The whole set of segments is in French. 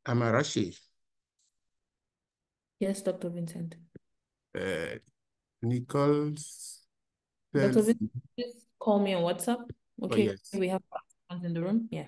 Amarashi, Yes, Dr. Vincent. uh, Nicole Dr. says, Vincent, please call me on WhatsApp. oh, Okay, yes. we have participants in the room. Yeah.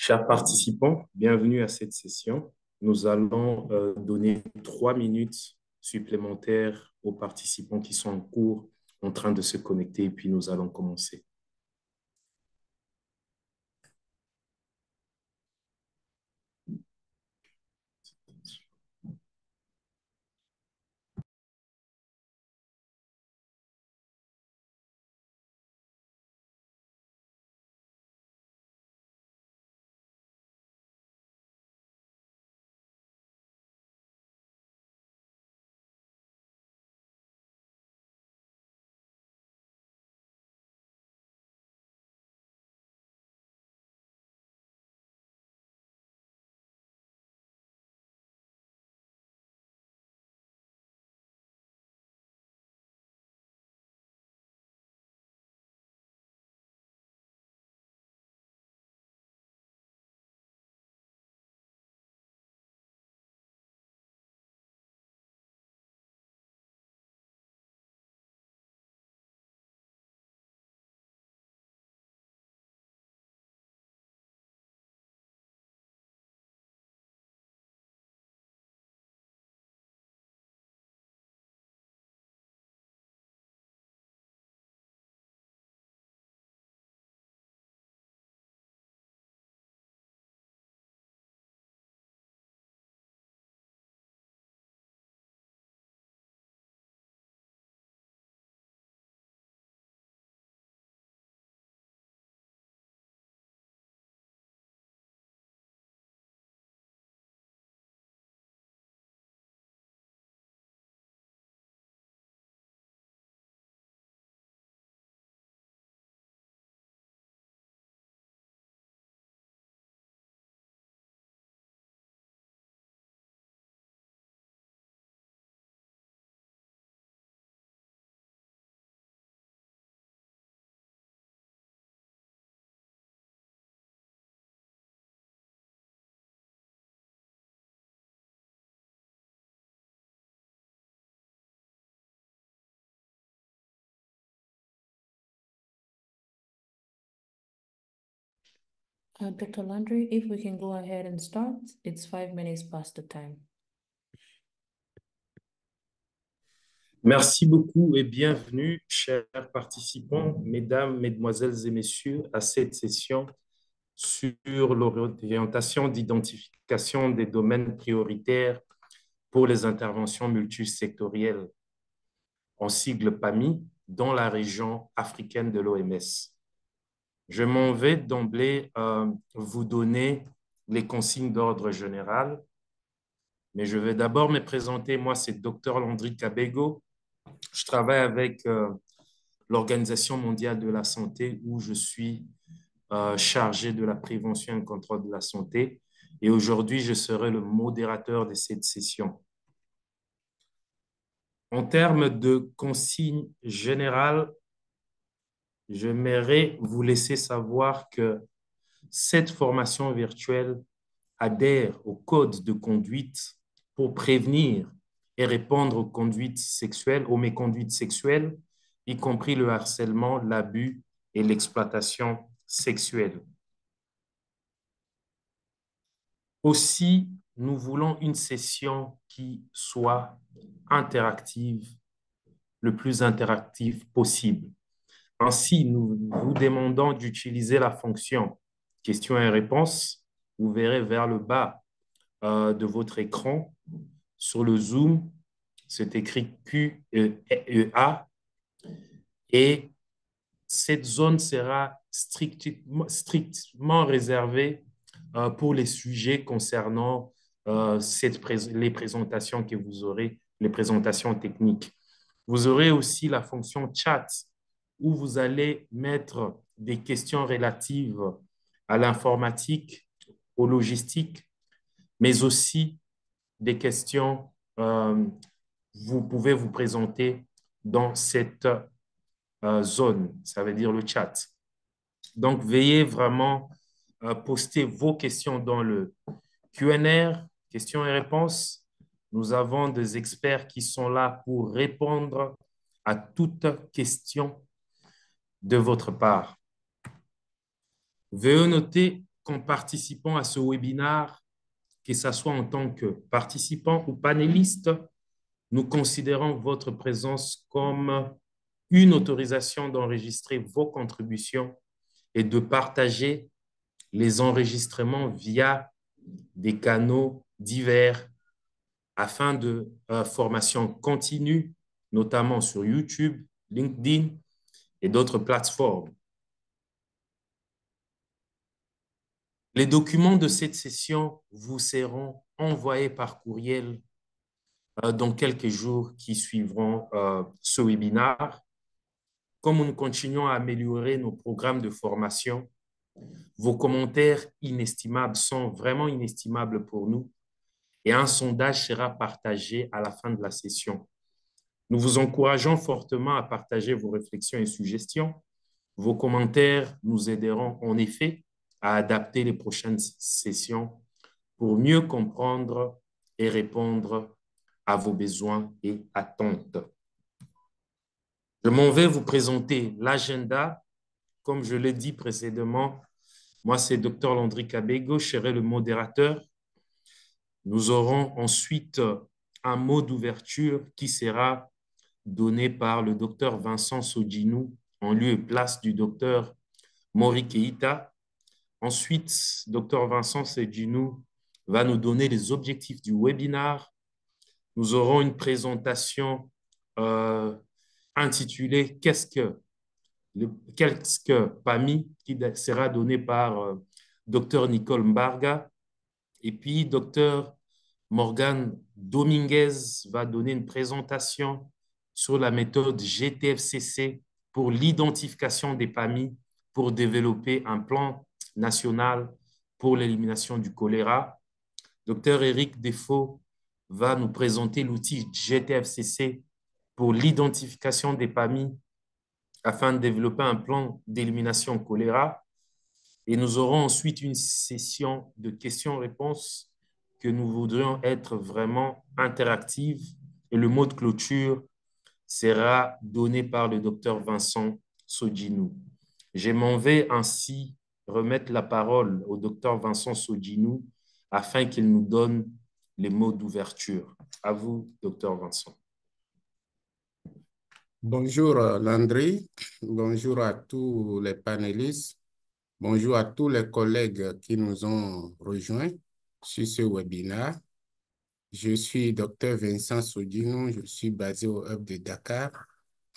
Chers participants, bienvenue à cette session. Nous allons donner 3 minutes supplémentaires aux participants qui sont en cours, en train de se connecter, et puis nous allons commencer. Dr. Landry, if we can go ahead and start, it's 5 minutes past the time. Merci beaucoup et bienvenue, chers participants, mesdames, mesdemoiselles et messieurs, à cette session sur l'orientation d'identification des domaines prioritaires pour les interventions multisectorielles, en sigle PAMI, dans la région africaine de l'OMS. Je m'en vais d'emblée vous donner les consignes d'ordre général, mais je vais d'abord me présenter. Moi, c'est Dr. Landry Kabego. Je travaille avec l'Organisation mondiale de la santé où je suis chargé de la prévention et le contrôle de la santé. Et aujourd'hui, je serai le modérateur de cette session. En termes de consignes générales, j'aimerais vous laisser savoir que cette formation virtuelle adhère au code de conduite pour prévenir et répondre aux conduites sexuelles, aux méconduites sexuelles, y compris le harcèlement, l'abus et l'exploitation sexuelle. Aussi, nous voulons une session qui soit interactive, le plus interactive possible. Ainsi, nous vous demandons d'utiliser la fonction questions et réponses. Vous verrez vers le bas de votre écran, sur le Zoom, c'est écrit QEA et cette zone sera strictement réservée pour les sujets concernant les présentations que vous aurez, les présentations techniques. Vous aurez aussi la fonction chat où vous allez mettre des questions relatives à l'informatique, aux logistiques, mais aussi des questions, vous pouvez vous présenter dans cette zone, ça veut dire le chat. Donc, veuillez vraiment poster vos questions dans le Q&A, questions et réponses. Nous avons des experts qui sont là pour répondre à toute question de votre part. Veuillez noter qu'en participant à ce webinaire, que ce soit en tant que participant ou panéliste, nous considérons votre présence comme une autorisation d'enregistrer vos contributions et de partager les enregistrements via des canaux divers afin de formation continue, notamment sur YouTube, LinkedIn et d'autres plateformes. Les documents de cette session vous seront envoyés par courriel dans quelques jours qui suivront ce webinaire. Comme nous continuons à améliorer nos programmes de formation, vos commentaires inestimables sont vraiment inestimables pour nous et un sondage sera partagé à la fin de la session. Nous vous encourageons fortement à partager vos réflexions et suggestions. Vos commentaires nous aideront en effet à adapter les prochaines sessions pour mieux comprendre et répondre à vos besoins et attentes. Je m'en vais vous présenter l'agenda. Comme je l'ai dit précédemment, moi, c'est Dr Landry Kabego, je serai le modérateur. Nous aurons ensuite un mot d'ouverture qui sera donné par le Dr Vincent Sodjinou en lieu et place du Dr Mori Keita. Ensuite, Dr Vincent Sodjinou va nous donner les objectifs du webinaire. Nous aurons une présentation intitulée « Qu'est-ce que PAMI ?» qui sera donnée par Dr Nicole Mbarga. Et puis, Dr Morgan Dominguez va donner une présentation sur la méthode GTFCC pour l'identification des PAMI pour développer un plan national pour l'élimination du choléra. Dr Eric Defoe va nous présenter l'outil GTFCC pour l'identification des PAMI afin de développer un plan d'élimination choléra. Et nous aurons ensuite une session de questions-réponses que nous voudrions être vraiment interactive. Et le mot de clôture sera donné par le docteur Vincent Sodjinou. Je m'en vais ainsi remettre la parole au docteur Vincent Sodjinou afin qu'il nous donne les mots d'ouverture. À vous, docteur Vincent. Bonjour Landry, bonjour à tous les panélistes, bonjour à tous les collègues qui nous ont rejoints sur ce webinaire. Je suis Dr Vincent Sodjinou, je suis basé au Hub de Dakar,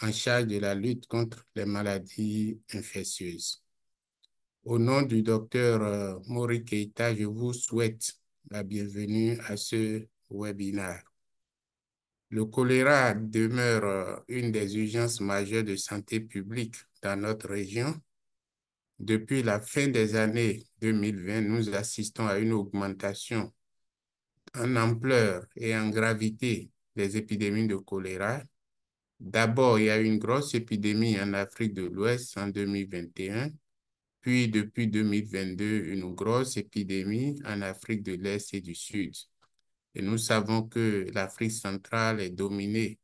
en charge de la lutte contre les maladies infectieuses. Au nom du Dr Mori Keita, je vous souhaite la bienvenue à ce webinaire. Le choléra demeure une des urgences majeures de santé publique dans notre région. Depuis la fin des années 2020, nous assistons à une augmentation en ampleur et en gravité des épidémies de choléra. D'abord, il y a eu une grosse épidémie en Afrique de l'Ouest en 2021, puis depuis 2022, une grosse épidémie en Afrique de l'Est et du Sud. Et nous savons que l'Afrique centrale est dominée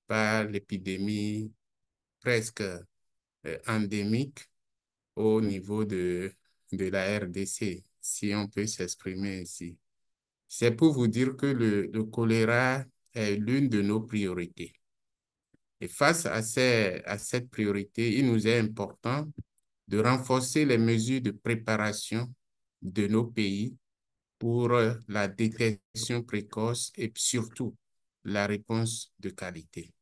par l'épidémie presque endémique au niveau de la RDC, si on peut s'exprimer ainsi. C'est pour vous dire que le choléra est l'une de nos priorités. Et face à cette priorité, il nous est important de renforcer les mesures de préparation de nos pays pour la détection précoce et surtout la réponse de qualité.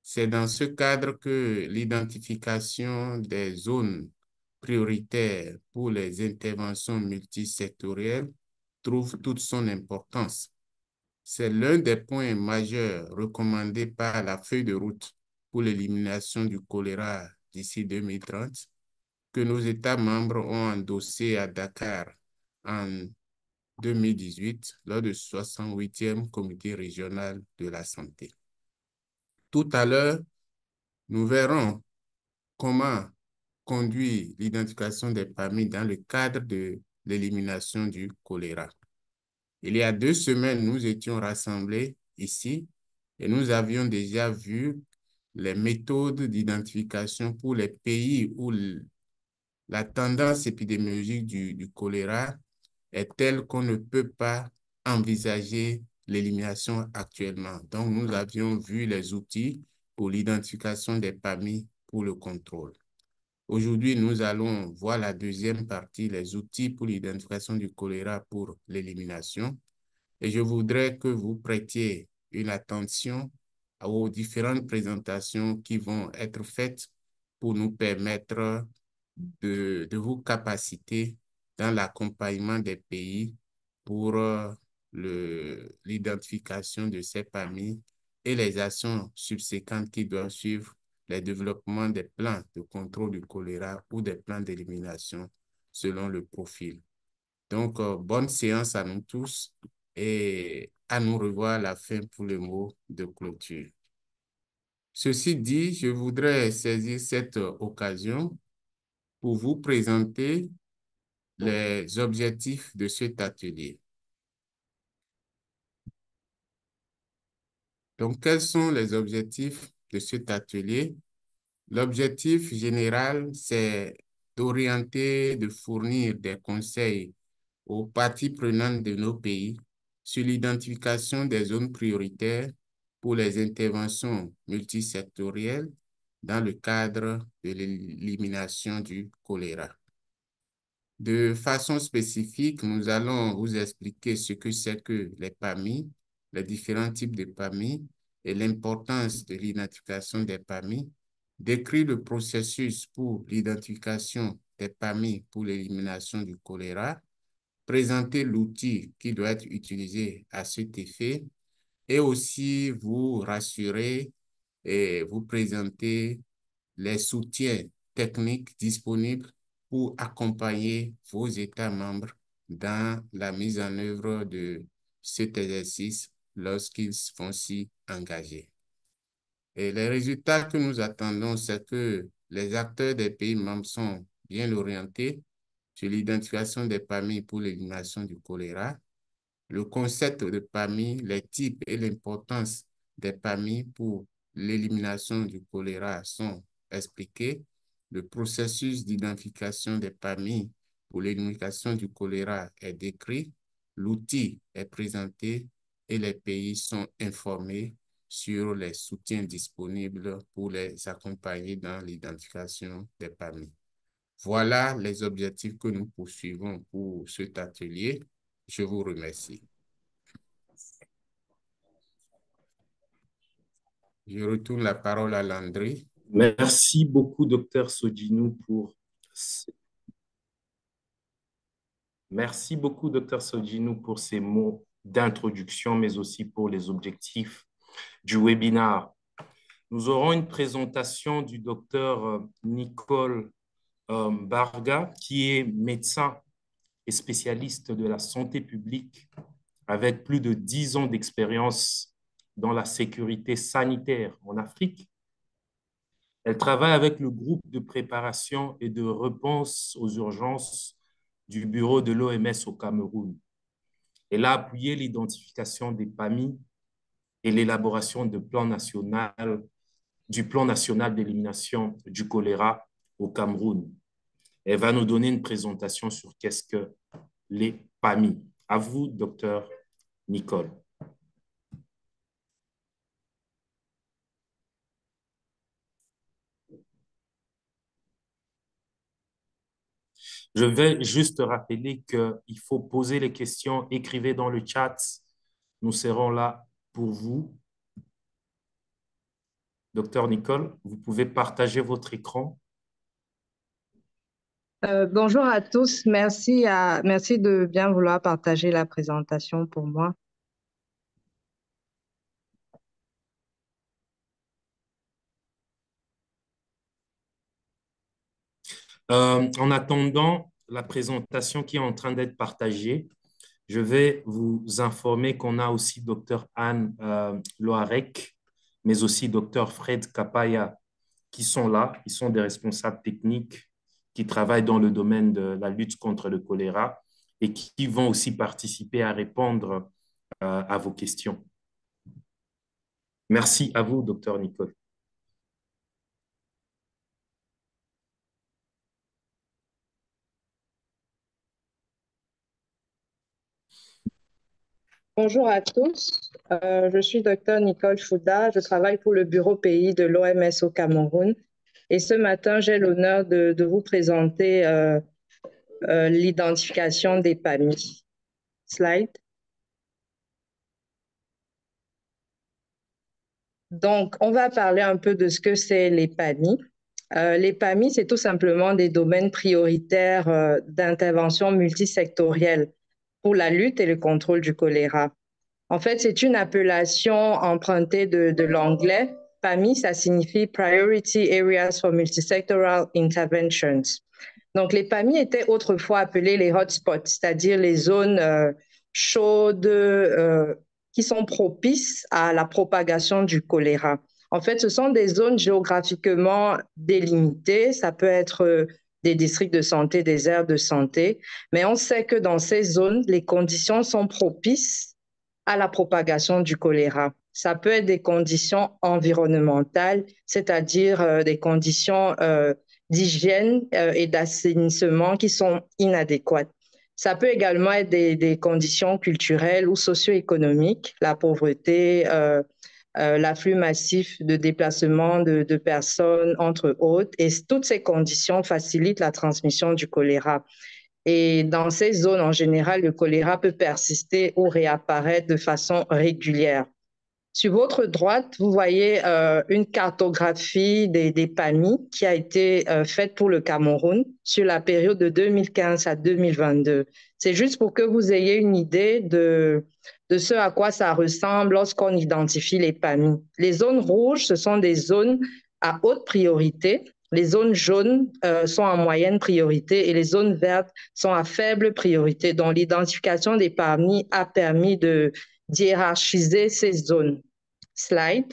C'est dans ce cadre que l'identification des zones prioritaires pour les interventions multisectorielles trouve toute son importance. C'est l'un des points majeurs recommandés par la feuille de route pour l'élimination du choléra d'ici 2030 que nos États membres ont endossé à Dakar en 2018 lors du 68e comité régional de la santé. Tout à l'heure, nous verrons comment conduire l'identification des PAMI dans le cadre de l'élimination du choléra. Il y a 2 semaines, nous étions rassemblés ici et nous avions déjà vu les méthodes d'identification pour les pays où la tendance épidémiologique du choléra est telle qu'on ne peut pas envisager l'élimination actuellement. Donc, nous avions vu les outils pour l'identification des PAMI pour le contrôle. Aujourd'hui, nous allons voir la deuxième partie, les outils pour l'identification du choléra pour l'élimination. Et je voudrais que vous prêtiez une attention aux différentes présentations qui vont être faites pour nous permettre de vous capaciter dans l'accompagnement des pays pour l'identification de ces PAMI et les actions subséquentes qui doivent suivre les développements des plans de contrôle du choléra ou des plans d'élimination selon le profil. Donc, bonne séance à nous tous et à nous revoir à la fin pour le mot de clôture. Ceci dit, je voudrais saisir cette occasion pour vous présenter les objectifs de cet atelier. Donc, quels sont les objectifs de cet atelier? L'objectif général, c'est d'orienter, de fournir des conseils aux parties prenantes de nos pays sur l'identification des zones prioritaires pour les interventions multisectorielles dans le cadre de l'élimination du choléra. De façon spécifique, nous allons vous expliquer ce que c'est que les PAMI, les différents types de PAMI et l'importance de l'identification des PAMI, décrire le processus pour l'identification des PAMI pour l'élimination du choléra, présenter l'outil qui doit être utilisé à cet effet et aussi vous rassurer et vous présenter les soutiens techniques disponibles pour accompagner vos États membres dans la mise en œuvre de cet exercice lorsqu'ils vont s'y engager. Et les résultats que nous attendons, c'est que les acteurs des pays membres sont bien orientés sur l'identification des PAMI pour l'élimination du choléra, le concept de PAMI, les types et l'importance des PAMI pour l'élimination du choléra sont expliqués. Le processus d'identification des PAMI pour l'élimination du choléra est décrit. L'outil est présenté et les pays sont informés sur les soutiens disponibles pour les accompagner dans l'identification des PAMI. Voilà les objectifs que nous poursuivons pour cet atelier. Je vous remercie. Je retourne la parole à Landry. Merci beaucoup, Dr Sodjinou, Merci beaucoup, Dr Sodjinou, pour ces mots d'introduction, mais aussi pour les objectifs du webinaire. Nous aurons une présentation du docteur Nicole Barga, qui est médecin et spécialiste de la santé publique avec plus de 10 ans d'expérience dans la sécurité sanitaire en Afrique. Elle travaille avec le groupe de préparation et de réponse aux urgences du bureau de l'OMS au Cameroun. Elle a appuyé l'identification des PAMI et l'élaboration du plan national d'élimination du choléra au Cameroun. Elle va nous donner une présentation sur qu'est-ce que les PAMI. À vous, docteur Nicole. Je vais juste rappeler qu'il faut poser les questions, écrivez dans le chat. Nous serons là pour vous. Docteur Nicole, vous pouvez partager votre écran. Bonjour à tous, merci de bien vouloir partager la présentation pour moi. En attendant la présentation qui est en train d'être partagée, je vais vous informer qu'on a aussi Dr Anne Loarec, mais aussi Dr Fred Kapaya qui sont là. Ils sont des responsables techniques qui travaillent dans le domaine de la lutte contre le choléra et qui vont aussi participer à répondre à vos questions. Merci à vous, Dr Nicole. Bonjour à tous. Je suis Dr Nicole Fouda. Je travaille pour le bureau pays de l'OMS au Cameroun. Et ce matin, j'ai l'honneur de vous présenter l'identification des PAMI. Slide. Donc, on va parler un peu de ce que c'est les PAMI. Les PAMI, c'est tout simplement des domaines prioritaires d'intervention multisectorielle pour la lutte et le contrôle du choléra. En fait, c'est une appellation empruntée de l'anglais. PAMI, ça signifie Priority Areas for Multisectoral Interventions. Donc, les PAMI étaient autrefois appelés les hotspots, c'est-à-dire les zones chaudes qui sont propices à la propagation du choléra. En fait, ce sont des zones géographiquement délimitées. Ça peut être des districts de santé, des aires de santé, mais on sait que dans ces zones, les conditions sont propices à la propagation du choléra. Ça peut être des conditions environnementales, c'est-à-dire des conditions d'hygiène et d'assainissement qui sont inadéquates. Ça peut également être des conditions culturelles ou socio-économiques, la pauvreté, l'afflux massif de déplacement de personnes, entre autres. Et toutes ces conditions facilitent la transmission du choléra. Et dans ces zones, en général, le choléra peut persister ou réapparaître de façon régulière. Sur votre droite, vous voyez une cartographie des PAMI qui a été faite pour le Cameroun sur la période de 2015 à 2022. C'est juste pour que vous ayez une idée de ce à quoi ça ressemble lorsqu'on identifie les PAMI. Les zones rouges, ce sont des zones à haute priorité. Les zones jaunes sont en moyenne priorité et les zones vertes sont à faible priorité. Donc, l'identification des PAMI a permis d'hiérarchiser ces zones. Slide.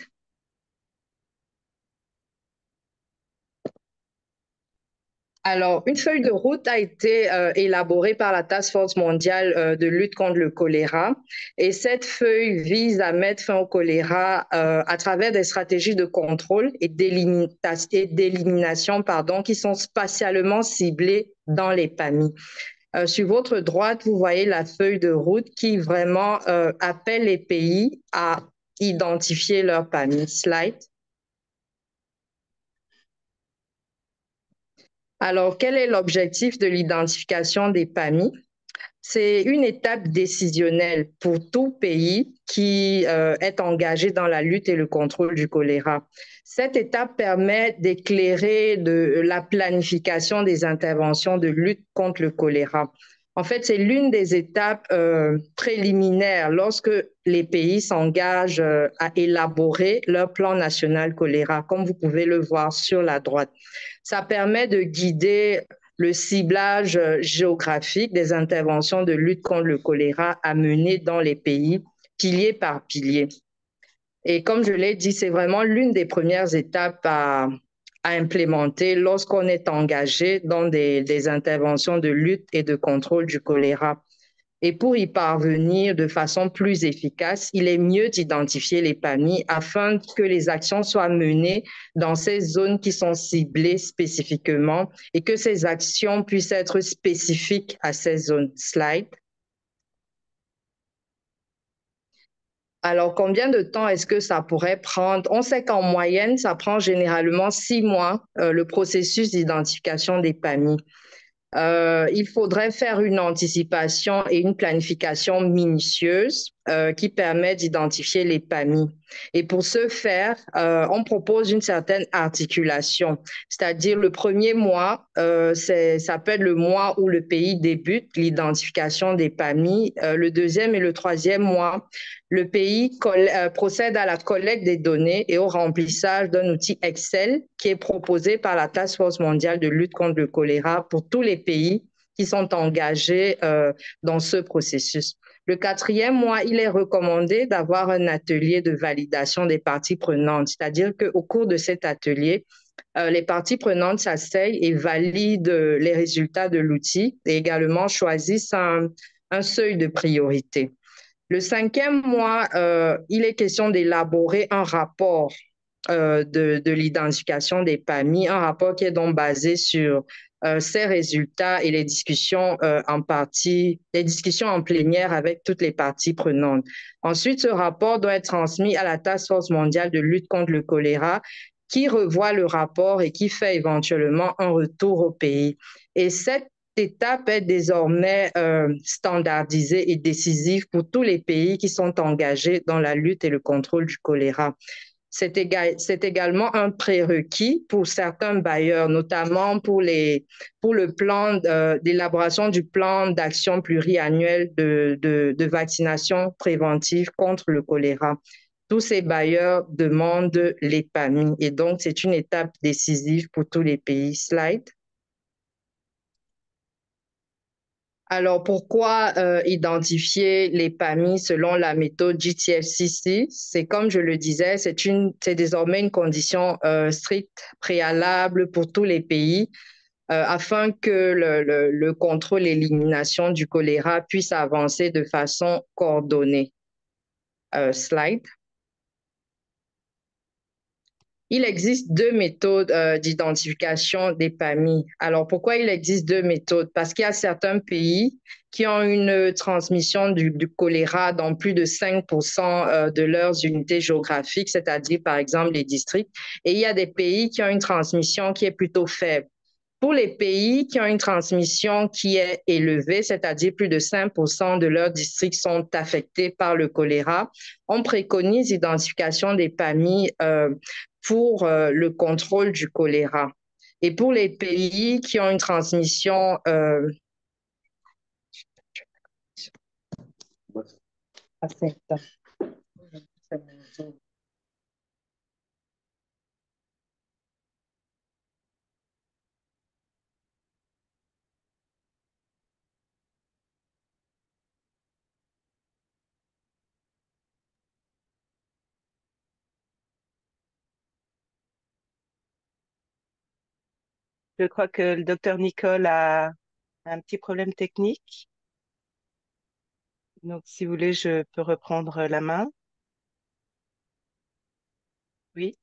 Alors, une feuille de route a été élaborée par la Task Force mondiale de lutte contre le choléra. Et cette feuille vise à mettre fin au choléra à travers des stratégies de contrôle et d'élimination qui sont spatialement ciblées dans les PAMI. Sur votre droite, vous voyez la feuille de route qui vraiment appelle les pays à identifier leurs PAMI. Slide. Alors, quel est l'objectif de l'identification des PAMI? C'est une étape décisionnelle pour tout pays qui est engagé dans la lutte et le contrôle du choléra. Cette étape permet d'éclairer la planification des interventions de lutte contre le choléra. En fait, c'est l'une des étapes préliminaires lorsque les pays s'engagent à élaborer leur plan national choléra, comme vous pouvez le voir sur la droite. Ça permet de guider le ciblage géographique des interventions de lutte contre le choléra à mener dans les pays, pilier par pilier. Et comme je l'ai dit, c'est vraiment l'une des premières étapes à implémenter lorsqu'on est engagé dans des interventions de lutte et de contrôle du choléra. Et pour y parvenir de façon plus efficace, il est mieux d'identifier les PAMI afin que les actions soient menées dans ces zones qui sont ciblées spécifiquement et que ces actions puissent être spécifiques à ces zones. Slide. Alors, combien de temps est-ce que ça pourrait prendre? On sait qu'en moyenne, ça prend généralement 6 mois, le processus d'identification des PAMI. Il faudrait faire une anticipation et une planification minutieuse qui permet d'identifier les PAMI. Et pour ce faire, on propose une certaine articulation, c'est-à-dire le premier mois, ça peut être le mois où le pays débute l'identification des PAMI. Le deuxième et le troisième mois, le pays procède à la collecte des données et au remplissage d'un outil Excel qui est proposé par la Task Force mondiale de lutte contre le choléra pour tous les pays qui sont engagés dans ce processus. Le quatrième mois, il est recommandé d'avoir un atelier de validation des parties prenantes, c'est-à-dire qu'au cours de cet atelier, les parties prenantes s'asseyent et valident les résultats de l'outil et également choisissent un seuil de priorité. Le cinquième mois, il est question d'élaborer un rapport de l'identification des PAMI, un rapport qui est donc basé sur ces résultats et les discussions les discussions en plénière avec toutes les parties prenantes. Ensuite, ce rapport doit être transmis à la Task Force mondiale de lutte contre le choléra, qui revoit le rapport et qui fait éventuellement un retour au pays. Et cette étape est désormais standardisée et décisive pour tous les pays qui sont engagés dans la lutte et le contrôle du choléra. C'est également un prérequis pour certains bailleurs, notamment pour le plan d'élaboration du plan d'action pluriannuel de vaccination préventive contre le choléra. Tous ces bailleurs demandent l'EPAMI et donc c'est une étape décisive pour tous les pays. Slide. Alors, pourquoi identifier les PAMI selon la méthode GTFCC? C'est comme je le disais, c'est désormais une condition stricte, préalable pour tous les pays afin que le contrôle et l'élimination du choléra puisse avancer de façon coordonnée. Slide. Il existe deux méthodes d'identification des PAMI. Alors, pourquoi il existe deux méthodes? Parce qu'il y a certains pays qui ont une transmission du choléra dans plus de 5% de leurs unités géographiques, c'est-à-dire, par exemple, les districts. Et il y a des pays qui ont une transmission qui est plutôt faible. Pour les pays qui ont une transmission qui est élevée, c'est-à-dire plus de 5% de leurs districts sont affectés par le choléra, on préconise l'identification des PAMI pour le contrôle du choléra. Et pour les pays qui ont une transmission Je crois que le docteur Nicole a un petit problème technique. Donc, si vous voulez, je peux reprendre la main. Oui.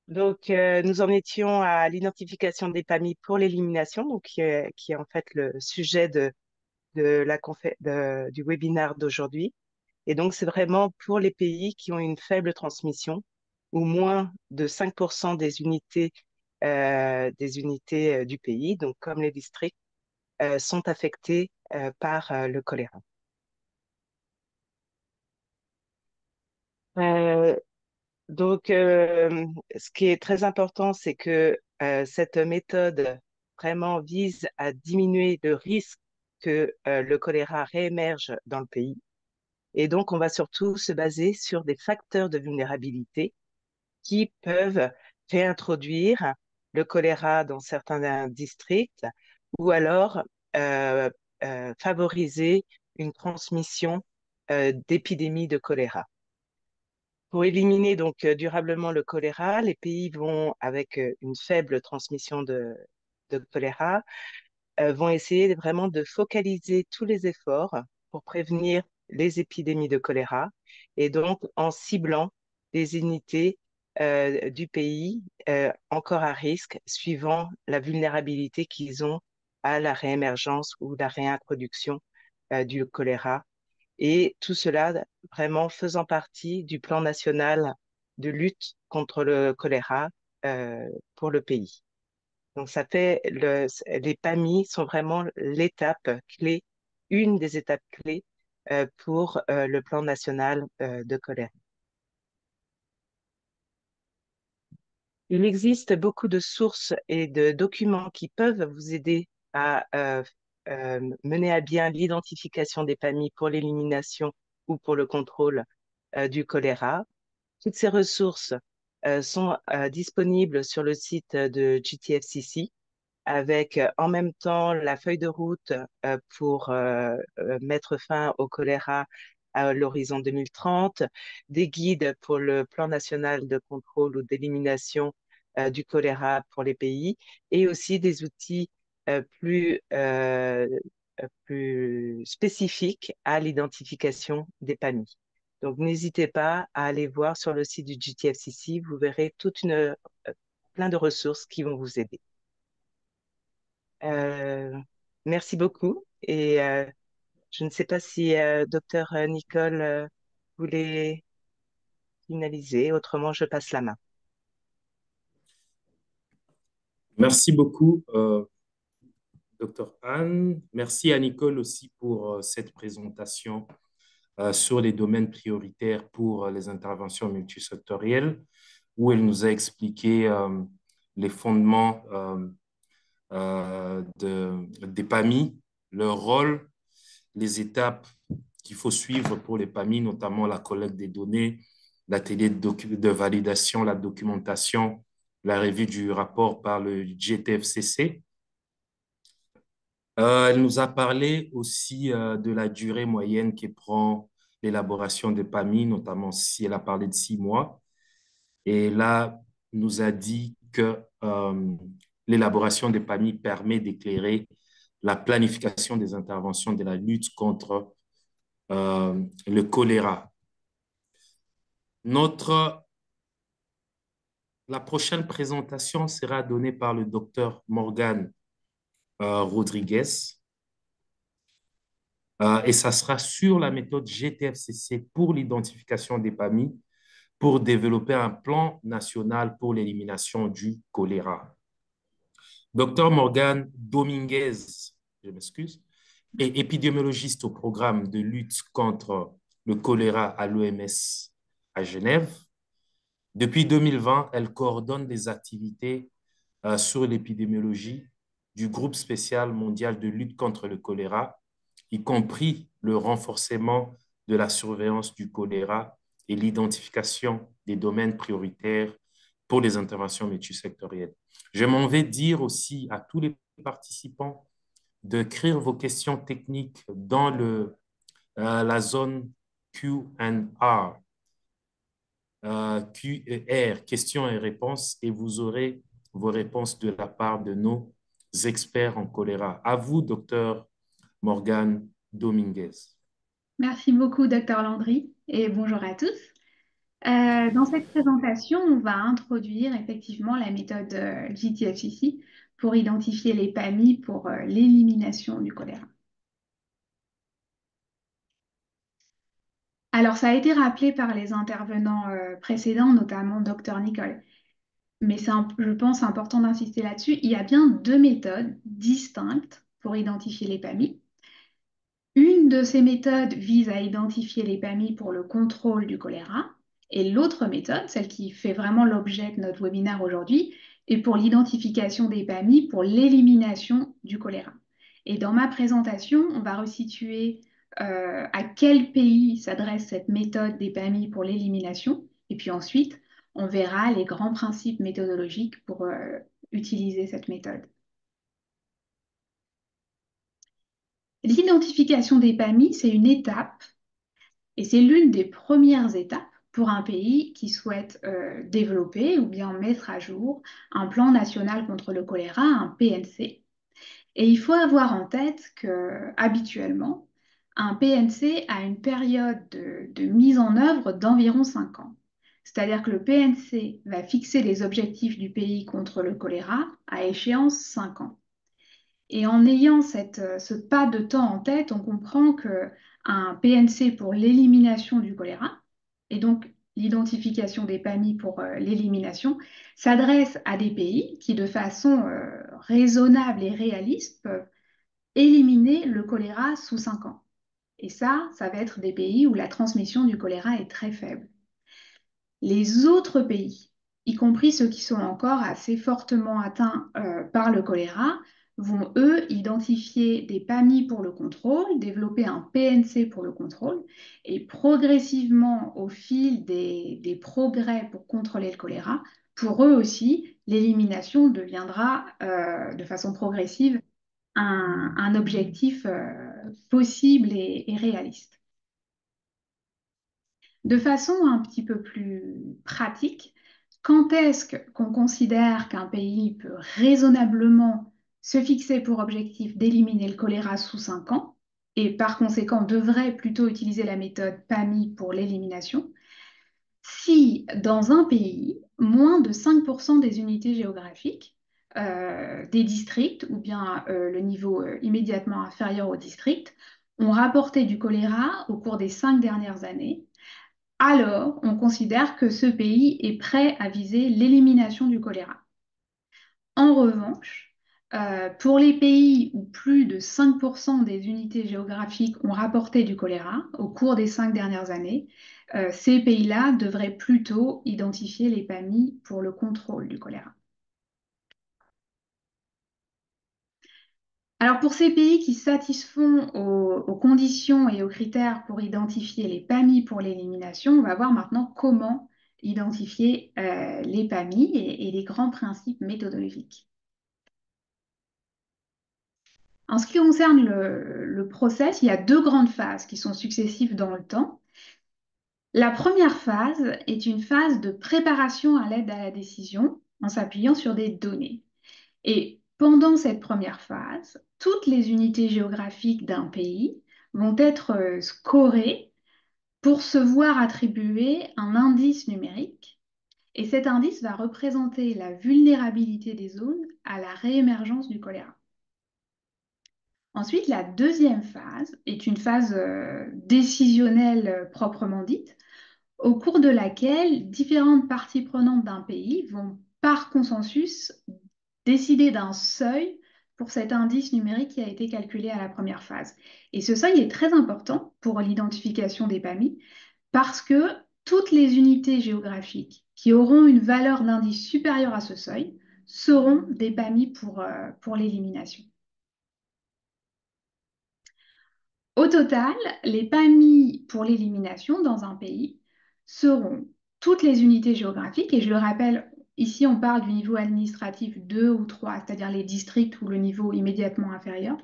Donc, nous en étions à l'identification des PAMI pour l'élimination, donc qui est en fait le sujet du webinaire d'aujourd'hui. Et donc, c'est vraiment pour les pays qui ont une faible transmission ou moins de 5% des unités du pays, donc comme les districts, sont affectés par le choléra. Donc, ce qui est très important, c'est que cette méthode vraiment vise à diminuer le risque que le choléra réémerge dans le pays. Et donc, on va surtout se baser sur des facteurs de vulnérabilité qui peuvent réintroduire le choléra dans certains districts ou alors favoriser une transmission d'épidémies de choléra. Pour éliminer donc durablement le choléra, les pays vont, avec une faible transmission de choléra, vont essayer vraiment de focaliser tous les efforts pour prévenir les épidémies de choléra et donc en ciblant des unités du pays encore à risque suivant la vulnérabilité qu'ils ont à la réémergence ou la réintroduction du choléra. Et tout cela vraiment faisant partie du plan national de lutte contre le choléra pour le pays. Donc, les PAMI sont vraiment l'étape clé, une des étapes clés pour le plan national de choléra. Il existe beaucoup de sources et de documents qui peuvent vous aider à mener à bien l'identification des PAMI pour l'élimination ou pour le contrôle du choléra. Toutes ces ressources sont disponibles sur le site de GTFCC avec en même temps la feuille de route pour mettre fin au choléra à l'horizon 2030, des guides pour le plan national de contrôle ou d'élimination du choléra pour les pays et aussi des outils plus spécifiques à l'identification des PAMI. Donc, n'hésitez pas à aller voir sur le site du GTFCC, vous verrez plein de ressources qui vont vous aider. Merci beaucoup. Et je ne sais pas si docteur Nicole voulait finaliser, autrement je passe la main. Merci beaucoup, Dr. Anne. Merci à Nicole aussi pour cette présentation sur les domaines prioritaires pour les interventions multisectorielles, où elle nous a expliqué les fondements des PAMI, leur rôle, les étapes qu'il faut suivre pour les PAMI, notamment la collecte des données, l'atelier de validation, la documentation, la revue du rapport par le GTFCC. Elle nous a parlé aussi de la durée moyenne que prend l'élaboration des PAMI, notamment si elle a parlé de 6 mois. Et là, nous a dit que l'élaboration des PAMI permet d'éclairer la planification des interventions de la lutte contre le choléra. La prochaine présentation sera donnée par le docteur Morgan Rodriguez. Et ça sera sur la méthode GTFCC pour l'identification des PAMI pour développer un plan national pour l'élimination du choléra. Docteur Morgan Dominguez, je m'excuse, est épidémiologiste au programme de lutte contre le choléra à l'OMS à Genève. Depuis 2020, elle coordonne des activités sur l'épidémiologie du groupe spécial mondial de lutte contre le choléra, y compris le renforcement de la surveillance du choléra et l'identification des domaines prioritaires pour les interventions multisectorielles. Je m'en vais dire aussi à tous les participants d'écrire vos questions techniques dans la zone Q&R, Q&R, questions et réponses, et vous aurez vos réponses de la part de nos experts en choléra. À vous, docteur Morgan Dominguez. Merci beaucoup, docteur Landry, et bonjour à tous. Dans cette présentation, on va introduire effectivement la méthode GTFCC pour identifier les PAMI pour l'élimination du choléra. Alors, ça a été rappelé par les intervenants précédents, notamment docteur Nicole. Mais c'est, je pense, important d'insister là-dessus. Il y a bien deux méthodes distinctes pour identifier les PAMI. Une de ces méthodes vise à identifier les PAMI pour le contrôle du choléra. Et l'autre méthode, celle qui fait vraiment l'objet de notre webinaire aujourd'hui, est pour l'identification des PAMI pour l'élimination du choléra. Et dans ma présentation, on va resituer à quel pays s'adresse cette méthode des PAMI pour l'élimination. Et puis ensuite, on verra les grands principes méthodologiques pour utiliser cette méthode. L'identification des PAMI, c'est une étape, et c'est l'une des premières étapes pour un pays qui souhaite développer ou bien mettre à jour un plan national contre le choléra, un PNC. Et il faut avoir en tête que habituellement, un PNC a une période de mise en œuvre d'environ 5 ans. C'est-à-dire que le PNC va fixer les objectifs du pays contre le choléra à échéance 5 ans. Et en ayant ce pas de temps en tête, on comprend qu'un PNC pour l'élimination du choléra, et donc l'identification des PAMI pour l'élimination, s'adresse à des pays qui, de façon raisonnable et réaliste, peuvent éliminer le choléra sous 5 ans. Et ça va être des pays où la transmission du choléra est très faible. Les autres pays, y compris ceux qui sont encore assez fortement atteints par le choléra, vont, eux, identifier des PAMI pour le contrôle, développer un PNC pour le contrôle, et progressivement, au fil des progrès pour contrôler le choléra, pour eux aussi, l'élimination deviendra de façon progressive un objectif possible et réaliste. De façon un petit peu plus pratique, quand est-ce qu'on considère qu'un pays peut raisonnablement se fixer pour objectif d'éliminer le choléra sous 5 ans et par conséquent devrait plutôt utiliser la méthode PAMI pour l'élimination? Si dans un pays, moins de 5% des unités géographiques des districts ou bien le niveau immédiatement inférieur au district ont rapporté du choléra au cours des 5 dernières années, alors on considère que ce pays est prêt à viser l'élimination du choléra. En revanche, pour les pays où plus de 5% des unités géographiques ont rapporté du choléra au cours des 5 dernières années, ces pays-là devraient plutôt identifier les PAMI pour le contrôle du choléra. Alors pour ces pays qui satisfont aux conditions et aux critères pour identifier les PAMI pour l'élimination, on va voir maintenant comment identifier les PAMI et les grands principes méthodologiques. En ce qui concerne le process, il y a 2 grandes phases qui sont successives dans le temps. La première phase est une phase de préparation à l'aide à la décision en s'appuyant sur des données. Et pendant cette première phase, toutes les unités géographiques d'un pays vont être scorées pour se voir attribuer un indice numérique. Et cet indice va représenter la vulnérabilité des zones à la réémergence du choléra. Ensuite, la deuxième phase est une phase décisionnelle proprement dite, au cours de laquelle différentes parties prenantes d'un pays vont, par consensus, décider d'un seuil pour cet indice numérique qui a été calculé à la première phase. Et ce seuil est très important pour l'identification des PAMI parce que toutes les unités géographiques qui auront une valeur d'indice supérieure à ce seuil seront des PAMI pour l'élimination. Au total, les PAMI pour l'élimination dans un pays seront toutes les unités géographiques, et je le rappelle, ici on parle du niveau administratif 2 ou 3, c'est-à-dire les districts ou le niveau immédiatement inférieur.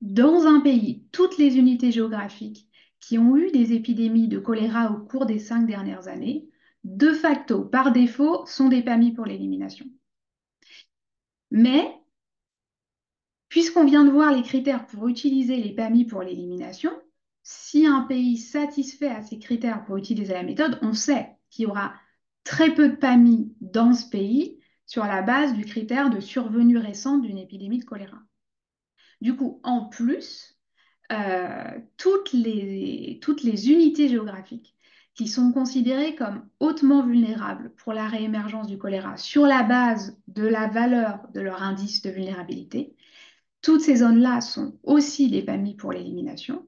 Dans un pays, toutes les unités géographiques qui ont eu des épidémies de choléra au cours des 5 dernières années, de facto, par défaut, sont des PAMI pour l'élimination. Mais puisqu'on vient de voir les critères pour utiliser les PAMI pour l'élimination, si un pays satisfait à ces critères pour utiliser la méthode, on sait qu'il y aura très peu de PAMI dans ce pays sur la base du critère de survenue récente d'une épidémie de choléra. Du coup, en plus, toutes les unités géographiques qui sont considérées comme hautement vulnérables pour la réémergence du choléra sur la base de la valeur de leur indice de vulnérabilité, toutes ces zones-là sont aussi des PAMI pour l'élimination.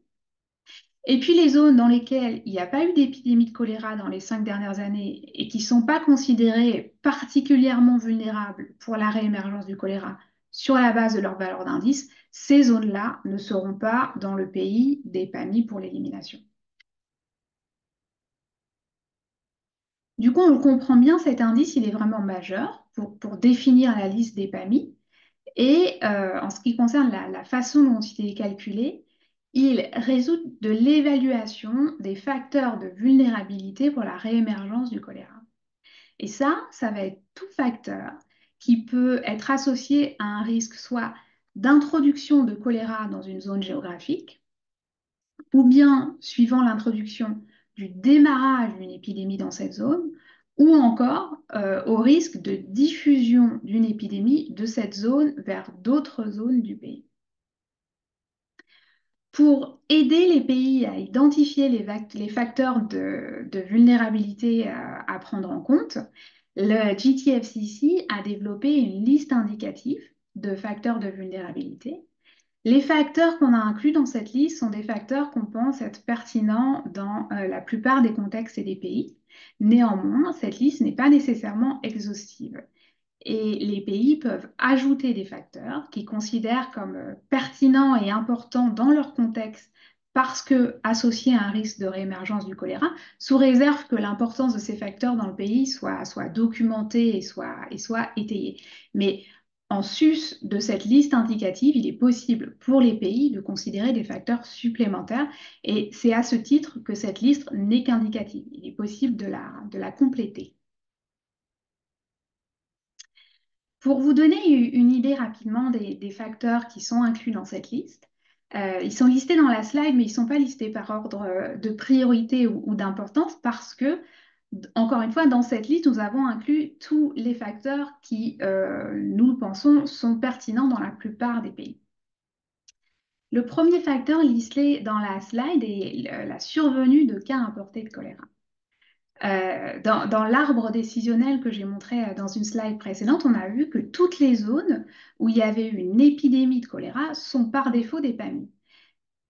Et puis les zones dans lesquelles il n'y a pas eu d'épidémie de choléra dans les 5 dernières années et qui ne sont pas considérées particulièrement vulnérables pour la réémergence du choléra sur la base de leur valeur d'indice, ces zones-là ne seront pas dans le pays des PAMI pour l'élimination. Du coup, on le comprend bien, cet indice, il est vraiment majeur pour définir la liste des PAMI. Et en ce qui concerne la façon dont il est calculé, il résulte de l'évaluation des facteurs de vulnérabilité pour la réémergence du choléra. Et ça va être tout facteur qui peut être associé à un risque soit d'introduction de choléra dans une zone géographique, ou bien suivant l'introduction du démarrage d'une épidémie dans cette zone, ou encore au risque de diffusion d'une épidémie de cette zone vers d'autres zones du pays. Pour aider les pays à identifier les facteurs de vulnérabilité à prendre en compte, le GTFCC a développé une liste indicative de facteurs de vulnérabilité. Les facteurs qu'on a inclus dans cette liste sont des facteurs qu'on pense être pertinents dans la plupart des contextes et des pays. Néanmoins, cette liste n'est pas nécessairement exhaustive. Et les pays peuvent ajouter des facteurs qu'ils considèrent comme pertinents et importants dans leur contexte parce que associés à un risque de réémergence du choléra, sous réserve que l'importance de ces facteurs dans le pays soit documentée et soit étayée. Mais en sus de cette liste indicative, il est possible pour les pays de considérer des facteurs supplémentaires et c'est à ce titre que cette liste n'est qu'indicative. Il est possible de la compléter. Pour vous donner une idée rapidement des facteurs qui sont inclus dans cette liste, ils sont listés dans la slide, mais ils ne sont pas listés par ordre de priorité ou d'importance parce que encore une fois, dans cette liste, nous avons inclus tous les facteurs qui, nous pensons, sont pertinents dans la plupart des pays. Le premier facteur listé dans la slide est la survenue de cas importés de choléra. Dans l'arbre décisionnel que j'ai montré dans une slide précédente, on a vu que toutes les zones où il y avait eu une épidémie de choléra sont par défaut des PAMI.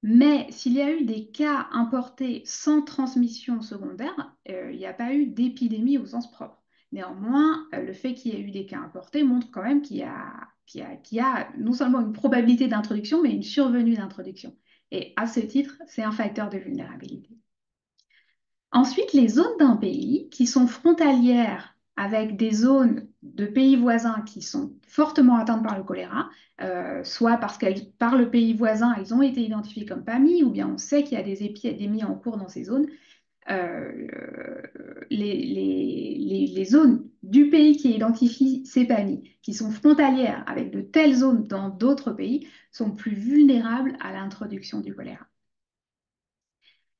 Mais s'il y a eu des cas importés sans transmission secondaire, il n'y a pas eu d'épidémie au sens propre. Néanmoins, le fait qu'il y ait eu des cas importés montre quand même qu'il y a non seulement une probabilité d'introduction, mais une survenue d'introduction. Et à ce titre, c'est un facteur de vulnérabilité. Ensuite, les zones d'un pays qui sont frontalières avec des zones de pays voisins qui sont fortement atteintes par le choléra, soit parce qu'elles, par le pays voisin, elles ont été identifiées comme PAMI, ou bien on sait qu'il y a des épidémies en cours dans ces zones. Les zones du pays qui identifient ces PAMI, qui sont frontalières avec de telles zones dans d'autres pays, sont plus vulnérables à l'introduction du choléra.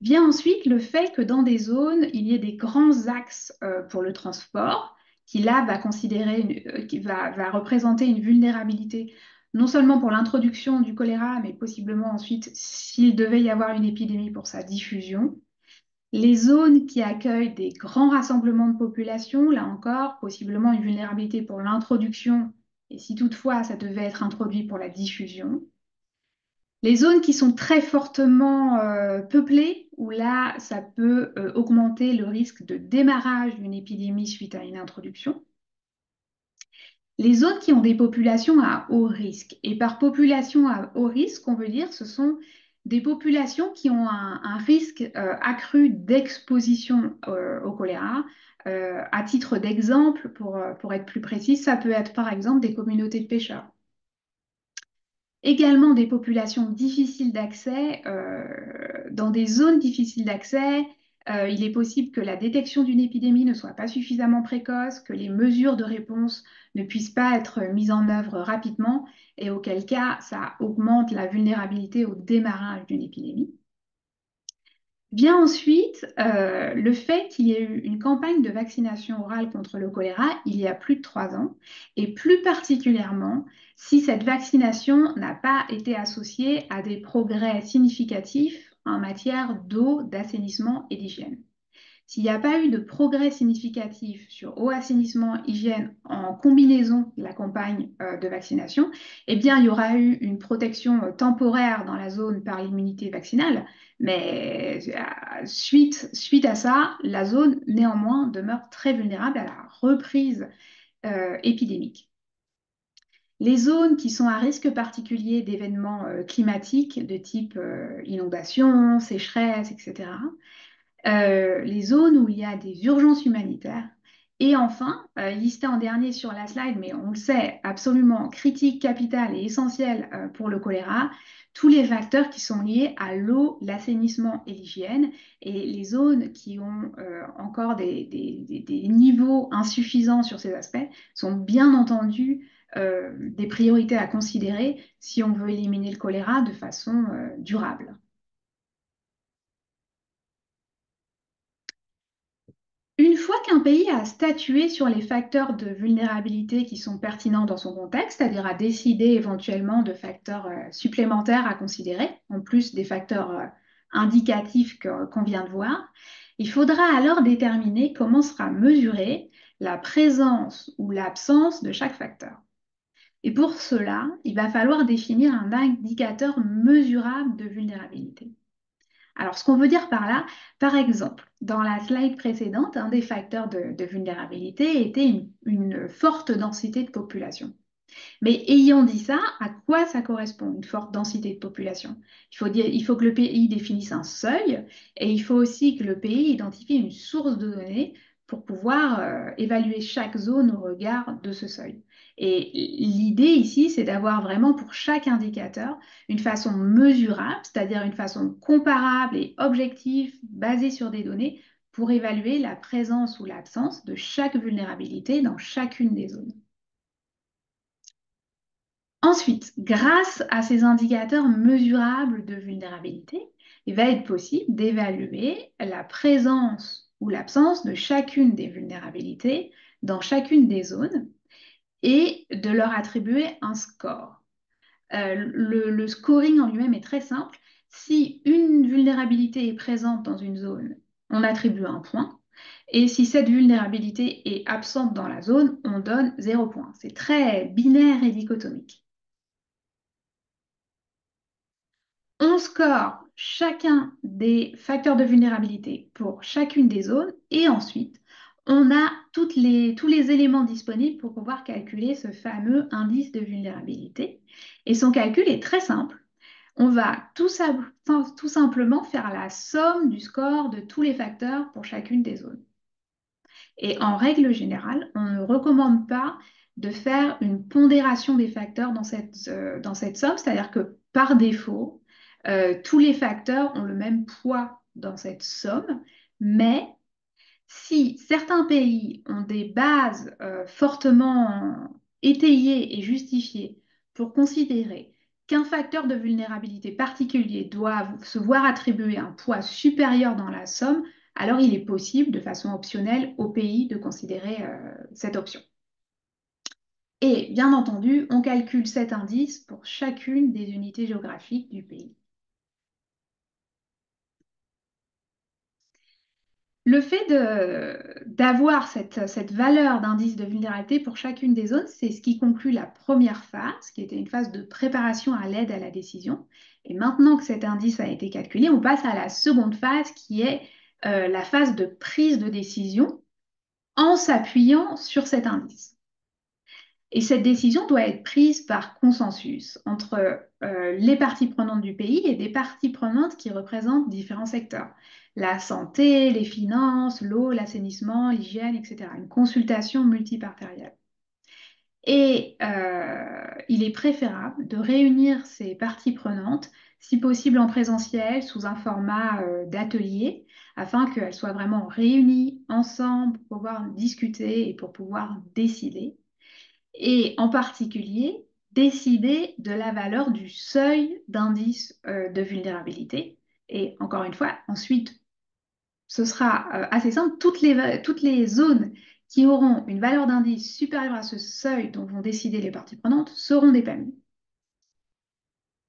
Vient ensuite le fait que dans des zones, il y ait des grands axes pour le transport, qui là va va représenter une vulnérabilité, non seulement pour l'introduction du choléra, mais possiblement ensuite, s'il devait y avoir une épidémie, pour sa diffusion. Les zones qui accueillent des grands rassemblements de population, là encore, possiblement une vulnérabilité pour l'introduction, et si toutefois ça devait être introduit pour la diffusion. Les zones qui sont très fortement peuplées, où là, ça peut augmenter le risque de démarrage d'une épidémie suite à une introduction. Les zones qui ont des populations à haut risque. Et par population à haut risque, on veut dire ce sont des populations qui ont un risque accru d'exposition au choléra. À titre d'exemple, pour être plus précis, ça peut être par exemple des communautés de pêcheurs. Également des populations difficiles d'accès. Dans des zones difficiles d'accès, il est possible que la détection d'une épidémie ne soit pas suffisamment précoce, que les mesures de réponse ne puissent pas être mises en œuvre rapidement, et auquel cas, ça augmente la vulnérabilité au démarrage d'une épidémie. Vient ensuite le fait qu'il y ait eu une campagne de vaccination orale contre le choléra il y a plus de 3 ans, et plus particulièrement si cette vaccination n'a pas été associée à des progrès significatifs en matière d'eau, d'assainissement et d'hygiène. S'il n'y a pas eu de progrès significatif sur eau, assainissement, hygiène en combinaison de la campagne de vaccination, eh bien, il y aura eu une protection temporaire dans la zone par l'immunité vaccinale, mais suite à ça, la zone, néanmoins, demeure très vulnérable à la reprise épidémique. Les zones qui sont à risque particulier d'événements climatiques de type inondation, sécheresse, etc., les zones où il y a des urgences humanitaires. Et enfin, listé en dernier sur la slide, mais on le sait, absolument critique, capital et essentiel pour le choléra, tous les facteurs qui sont liés à l'eau, l'assainissement et l'hygiène. Et les zones qui ont encore des niveaux insuffisants sur ces aspects sont bien entendu des priorités à considérer si on veut éliminer le choléra de façon durable. Une fois qu'un pays a statué sur les facteurs de vulnérabilité qui sont pertinents dans son contexte, c'est-à-dire a décidé éventuellement de facteurs supplémentaires à considérer, en plus des facteurs indicatifs qu'on vient de voir, il faudra alors déterminer comment sera mesurée la présence ou l'absence de chaque facteur. Et pour cela, il va falloir définir un indicateur mesurable de vulnérabilité. Alors, ce qu'on veut dire par là, par exemple, dans la slide précédente, un des facteurs de vulnérabilité était une forte densité de population. Mais ayant dit ça, à quoi ça correspond, une forte densité de population? Il faut que le pays définisse un seuil et il faut aussi que le pays identifie une source de données pour pouvoir évaluer chaque zone au regard de ce seuil. Et l'idée ici, c'est d'avoir vraiment pour chaque indicateur une façon mesurable, c'est-à-dire une façon comparable et objective basée sur des données pour évaluer la présence ou l'absence de chaque vulnérabilité dans chacune des zones. Ensuite, grâce à ces indicateurs mesurables de vulnérabilité, il va être possible d'évaluer la présence ou l'absence de chacune des vulnérabilités dans chacune des zones et de leur attribuer un score. Le scoring en lui-même est très simple. Si une vulnérabilité est présente dans une zone, on attribue un point. Et si cette vulnérabilité est absente dans la zone, on donne 0 point. C'est très binaire et dichotomique. On score chacun des facteurs de vulnérabilité pour chacune des zones et ensuite, on a tous les éléments disponibles pour pouvoir calculer ce fameux indice de vulnérabilité. Et son calcul est très simple. On va tout simplement faire la somme du score de tous les facteurs pour chacune des zones. Et en règle générale, on ne recommande pas de faire une pondération des facteurs dans cette somme, c'est-à-dire que par défaut, tous les facteurs ont le même poids dans cette somme, mais si certains pays ont des bases fortement étayées et justifiées pour considérer qu'un facteur de vulnérabilité particulier doit se voir attribuer un poids supérieur dans la somme, alors il est possible, de façon optionnelle, au pays de considérer cette option. Et bien entendu, on calcule cet indice pour chacune des unités géographiques du pays. Le fait d'avoir cette valeur d'indice de vulnérabilité pour chacune des zones, c'est ce qui conclut la première phase, qui était une phase de préparation à l'aide à la décision. Et maintenant que cet indice a été calculé, on passe à la seconde phase, qui est la phase de prise de décision en s'appuyant sur cet indice. Et cette décision doit être prise par consensus entre les parties prenantes du pays et des parties prenantes qui représentent différents secteurs. La santé, les finances, l'eau, l'assainissement, l'hygiène, etc. Une consultation multipartenariale. Et il est préférable de réunir ces parties prenantes, si possible en présentiel, sous un format d'atelier, afin qu'elles soient vraiment réunies ensemble pour pouvoir discuter et pour pouvoir décider. Et en particulier, décider de la valeur du seuil d'indice de vulnérabilité. Et encore une fois, ensuite, ce sera assez simple. Toutes les zones qui auront une valeur d'indice supérieure à ce seuil dont vont décider les parties prenantes seront des PAMI.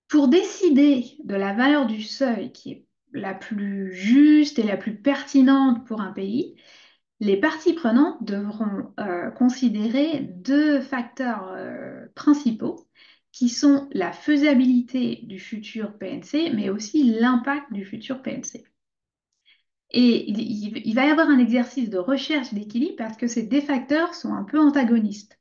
Pour décider de la valeur du seuil qui est la plus juste et la plus pertinente pour un pays, les parties prenantes devront considérer deux facteurs principaux qui sont la faisabilité du futur PNC, mais aussi l'impact du futur PNC. Et il va y avoir un exercice de recherche d'équilibre parce que ces deux facteurs sont un peu antagonistes.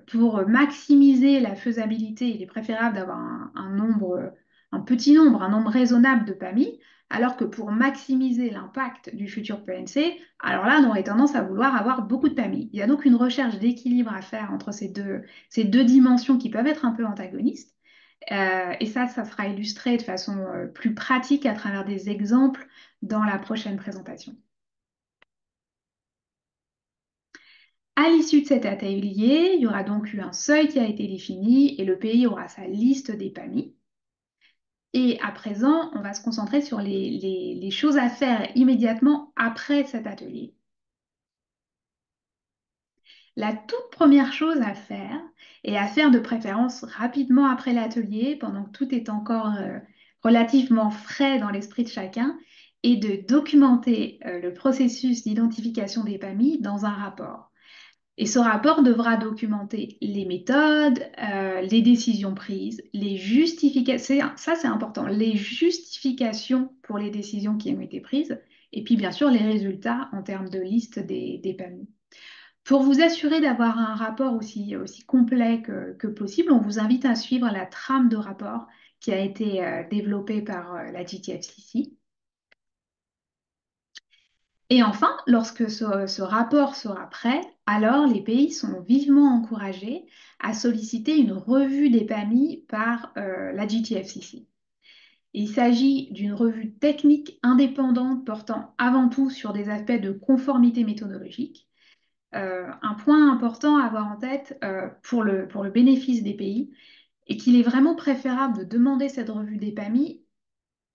Pour maximiser la faisabilité, il est préférable d'avoir un petit nombre, un nombre raisonnable de PAMI, alors que pour maximiser l'impact du futur PNC, alors là, on aurait tendance à vouloir avoir beaucoup de PAMI. Il y a donc une recherche d'équilibre à faire entre ces deux dimensions qui peuvent être un peu antagonistes. Et ça sera illustré de façon plus pratique à travers des exemples dans la prochaine présentation. À l'issue de cet atelier, il y aura donc eu un seuil qui a été défini et le pays aura sa liste des PAMI. Et à présent, on va se concentrer sur les choses à faire immédiatement après cet atelier. La toute première chose à faire, et à faire de préférence rapidement après l'atelier, pendant que tout est encore relativement frais dans l'esprit de chacun, est de documenter le processus d'identification des PAMI dans un rapport. Et ce rapport devra documenter les méthodes, les décisions prises, les justifications, ça c'est important, les justifications pour les décisions qui ont été prises, et puis bien sûr les résultats en termes de liste des PAMI. Pour vous assurer d'avoir un rapport aussi complet que possible, on vous invite à suivre la trame de rapport qui a été développée par la GTFCC. Et enfin, lorsque ce rapport sera prêt, alors les pays sont vivement encouragés à solliciter une revue des PAMI par la GTFCC. Il s'agit d'une revue technique indépendante portant avant tout sur des aspects de conformité méthodologique. Un point important à avoir en tête pour le bénéfice des pays est qu'il est vraiment préférable de demander cette revue des PAMI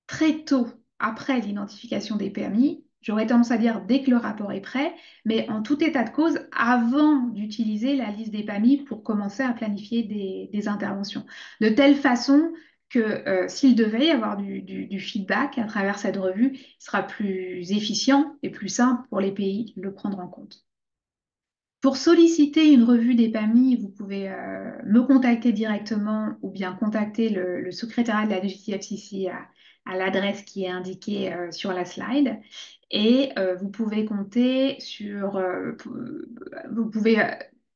très tôt après l'identification des PAMI, j'aurais tendance à dire dès que le rapport est prêt, mais en tout état de cause, avant d'utiliser la liste des PAMI pour commencer à planifier des interventions. De telle façon que s'il devait y avoir du feedback à travers cette revue, il sera plus efficient et plus simple pour les pays de le prendre en compte. Pour solliciter une revue des PAMI, vous pouvez me contacter directement ou bien contacter le secrétariat de la JTFCC à l'adresse qui est indiquée sur la slide. Et vous pouvez compter sur, vous pouvez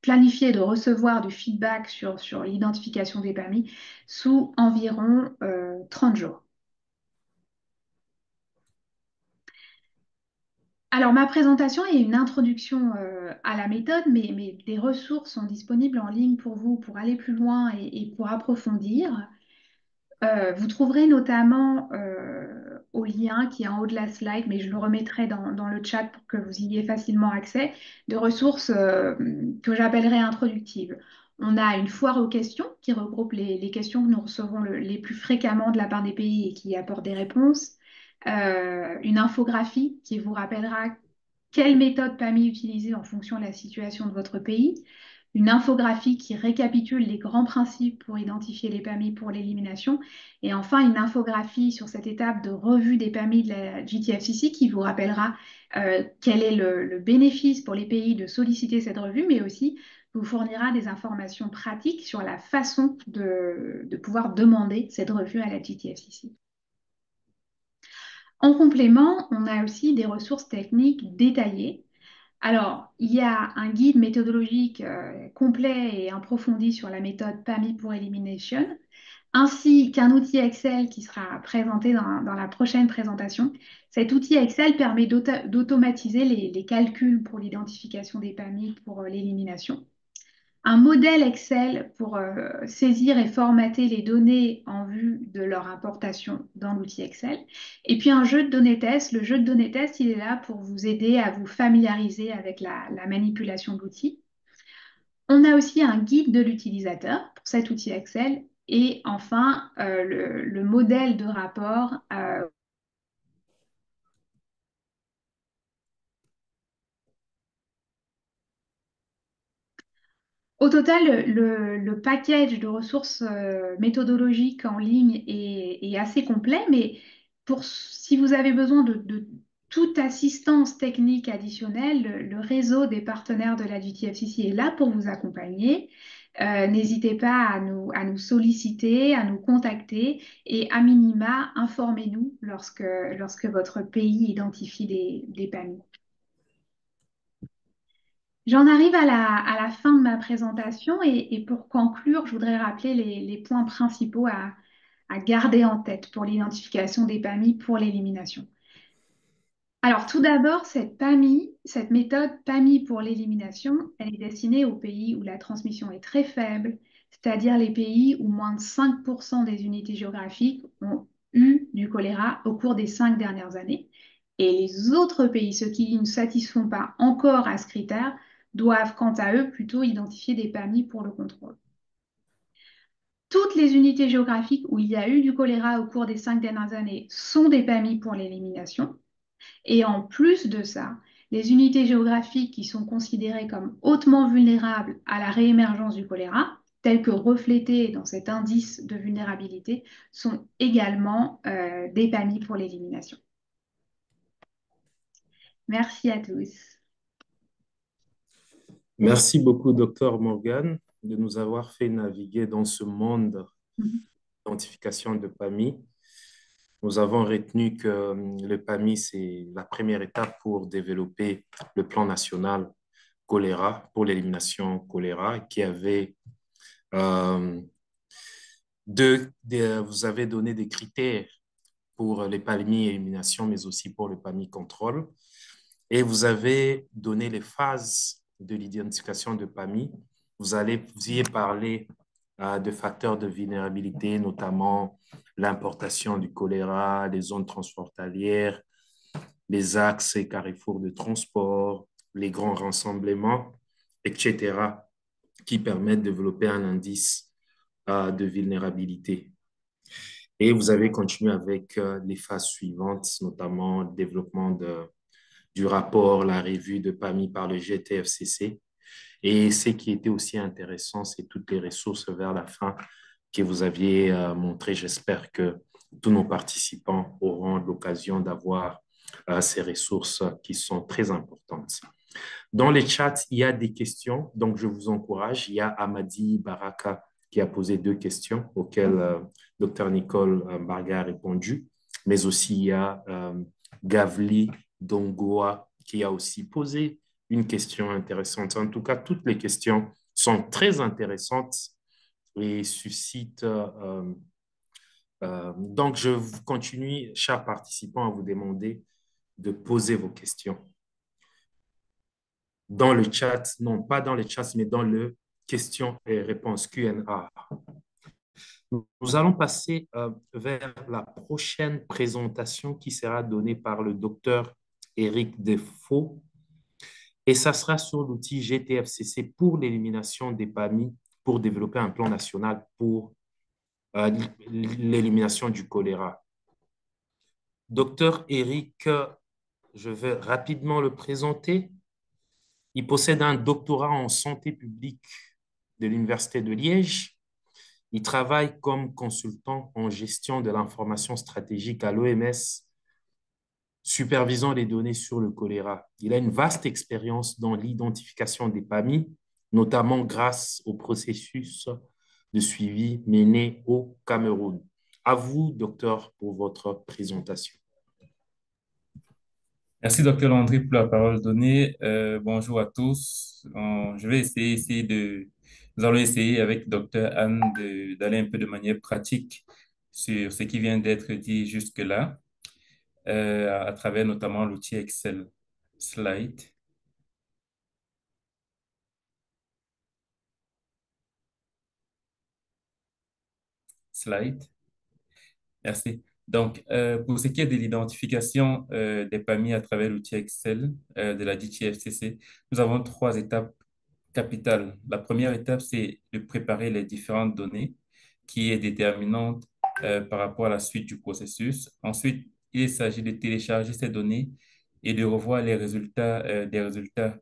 planifier de recevoir du feedback sur l'identification des PAMI sous environ 30 jours. Alors, ma présentation est une introduction à la méthode, mais des ressources sont disponibles en ligne pour vous pour aller plus loin et pour approfondir. Vous trouverez notamment au lien qui est en haut de la slide, mais je le remettrai dans le chat pour que vous y ayez facilement accès, de ressources que j'appellerai introductives. On a une foire aux questions qui regroupe les questions que nous recevons les plus fréquemment de la part des pays et qui apportent des réponses. Une infographie qui vous rappellera quelle méthode PAMI utiliser en fonction de la situation de votre pays. Une infographie qui récapitule les grands principes pour identifier les PAMI pour l'élimination. Et enfin, une infographie sur cette étape de revue des PAMI de la JTFCC qui vous rappellera quel est le bénéfice pour les pays de solliciter cette revue, mais aussi vous fournira des informations pratiques sur la façon de pouvoir demander cette revue à la JTFCC. En complément, on a aussi des ressources techniques détaillées. Alors, il y a un guide méthodologique complet et approfondi sur la méthode PAMI pour Elimination, ainsi qu'un outil Excel qui sera présenté dans la prochaine présentation. Cet outil Excel permet d'automatiser les calculs pour l'identification des PAMI pour l'élimination. Un modèle Excel pour saisir et formater les données en vue de leur importation dans l'outil Excel. Et puis un jeu de données test. Le jeu de données test, il est là pour vous aider à vous familiariser avec la manipulation de l'outil. On a aussi un guide de l'utilisateur pour cet outil Excel. Et enfin, le modèle de rapport au total, le package de ressources méthodologiques en ligne est assez complet, mais si vous avez besoin de toute assistance technique additionnelle, le réseau des partenaires de la JTFCC est là pour vous accompagner. N'hésitez pas à nous solliciter, à nous contacter et à minima, informez-nous lorsque votre pays identifie des PAMI. J'en arrive à la fin de ma présentation et pour conclure, je voudrais rappeler les points principaux à garder en tête pour l'identification des PAMI pour l'élimination. Alors tout d'abord, cette méthode PAMI pour l'élimination, elle est destinée aux pays où la transmission est très faible, c'est-à-dire les pays où moins de 5% des unités géographiques ont eu du choléra au cours des 5 dernières années. Et les autres pays, ceux qui ne satisfont pas encore à ce critère, doivent quant à eux plutôt identifier des PAMI pour le contrôle. Toutes les unités géographiques où il y a eu du choléra au cours des 5 dernières années sont des PAMI pour l'élimination. Et en plus de ça, les unités géographiques qui sont considérées comme hautement vulnérables à la réémergence du choléra, telles que reflétées dans cet indice de vulnérabilité, sont également des PAMI pour l'élimination. Merci à tous. Merci beaucoup, Dr Morgan, de nous avoir fait naviguer dans ce monde d'identification de PAMI. Nous avons retenu que le PAMI, c'est la première étape pour développer le plan national choléra, pour l'élimination choléra, qui avait vous avez donné des critères pour les PAMI élimination, mais aussi pour le PAMI contrôle. Et vous avez donné les phases de l'identification de PAMI. Vous y parlé de facteurs de vulnérabilité, notamment l'importation du choléra, les zones transfrontalières, les axes et carrefours de transport, les grands rassemblements, etc., qui permettent de développer un indice de vulnérabilité. Et vous avez continué avec les phases suivantes, notamment le développement du rapport, la revue de PAMI par le GTFCC. Et ce qui était aussi intéressant, c'est toutes les ressources vers la fin que vous aviez montrées. J'espère que tous nos participants auront l'occasion d'avoir ces ressources qui sont très importantes. Dans les chats, il y a des questions, donc je vous encourage. Il y a Amadi Baraka qui a posé 2 questions auxquelles Dr Nicole Barga a répondu, mais aussi il y a Gavli Dongoa qui a aussi posé une question intéressante. En tout cas, toutes les questions sont très intéressantes et suscitent... donc, je continue, chers participants, à vous demander de poser vos questions dans le chat, non pas dans le chat, mais dans le questions et réponses Q&A. Nous allons passer vers la prochaine présentation qui sera donnée par le docteur Éric Defaux. Et ça sera sur l'outil GTFCC pour l'élimination des PAMI pour développer un plan national pour l'élimination du choléra. Docteur Éric, je vais rapidement le présenter. Il possède un doctorat en santé publique de l'Université de Liège. Il travaille comme consultant en gestion de l'information stratégique à l'OMS, supervisant les données sur le choléra. Il a une vaste expérience dans l'identification des PAMI, notamment grâce au processus de suivi mené au Cameroun. À vous, docteur, pour votre présentation. Merci, docteur Landry, pour la parole donnée. Bonjour à tous. Je vais nous allons essayer avec docteur Anne d'aller un peu de manière pratique sur ce qui vient d'être dit jusque-là, à travers notamment l'outil Excel. Slide. Slide. Merci. Donc, pour ce qui est de l'identification des PAMI à travers l'outil Excel de la DTFCC, nous avons 3 étapes capitales. La première étape, c'est de préparer les différentes données qui est déterminante par rapport à la suite du processus. Ensuite, il s'agit de télécharger ces données et de revoir les résultats, des résultats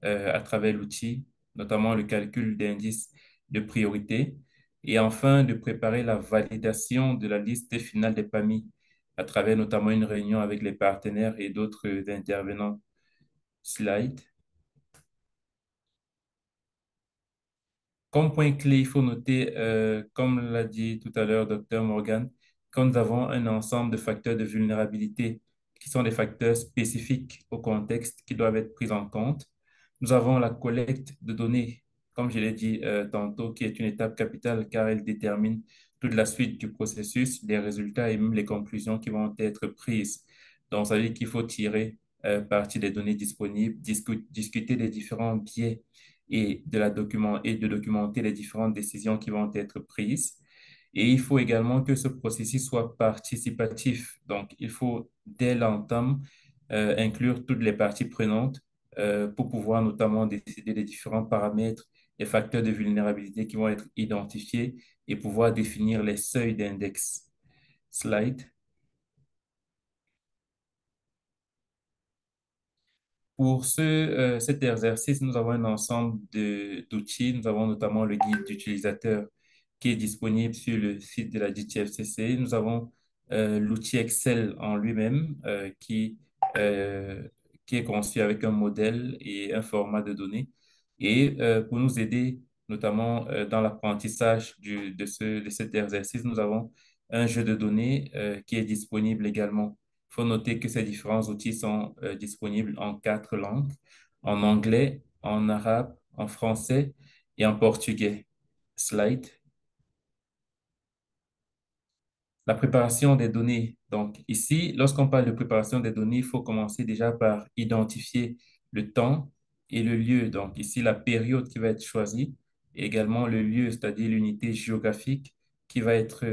à travers l'outil, notamment le calcul d'indices de priorité. Et enfin, de préparer la validation de la liste finale des PAMI à travers notamment une réunion avec les partenaires et d'autres intervenants. Slide. Comme point clé, il faut noter, comme l'a dit tout à l'heure Dr Morgan, quand nous avons un ensemble de facteurs de vulnérabilité qui sont des facteurs spécifiques au contexte qui doivent être pris en compte. Nous avons la collecte de données, comme je l'ai dit tantôt, qui est une étape capitale car elle détermine toute la suite du processus, les résultats et même les conclusions qui vont être prises. Donc, ça veut dire qu'il faut tirer parti des données disponibles, discuter des différents biais et de documenter les différentes décisions qui vont être prises. Et il faut également que ce processus soit participatif. Donc, il faut, dès l'entame, inclure toutes les parties prenantes pour pouvoir notamment décider des différents paramètres, les facteurs de vulnérabilité qui vont être identifiés et pouvoir définir les seuils d'index. Slide. Pour cet exercice, nous avons un ensemble d'outils. Nous avons notamment le guide d'utilisateur qui est disponible sur le site de la DTFCC. Nous avons l'outil Excel en lui-même qui est conçu avec un modèle et un format de données. Et pour nous aider, notamment dans l'apprentissage de cet exercice, nous avons un jeu de données qui est disponible également. Il faut noter que ces différents outils sont disponibles en 4 langues, en anglais, en arabe, en français et en portugais. Slide. La préparation des données. Donc ici, lorsqu'on parle de préparation des données, il faut commencer déjà par identifier le temps et le lieu. Donc ici, la période qui va être choisie et également le lieu, c'est-à-dire l'unité géographique qui va être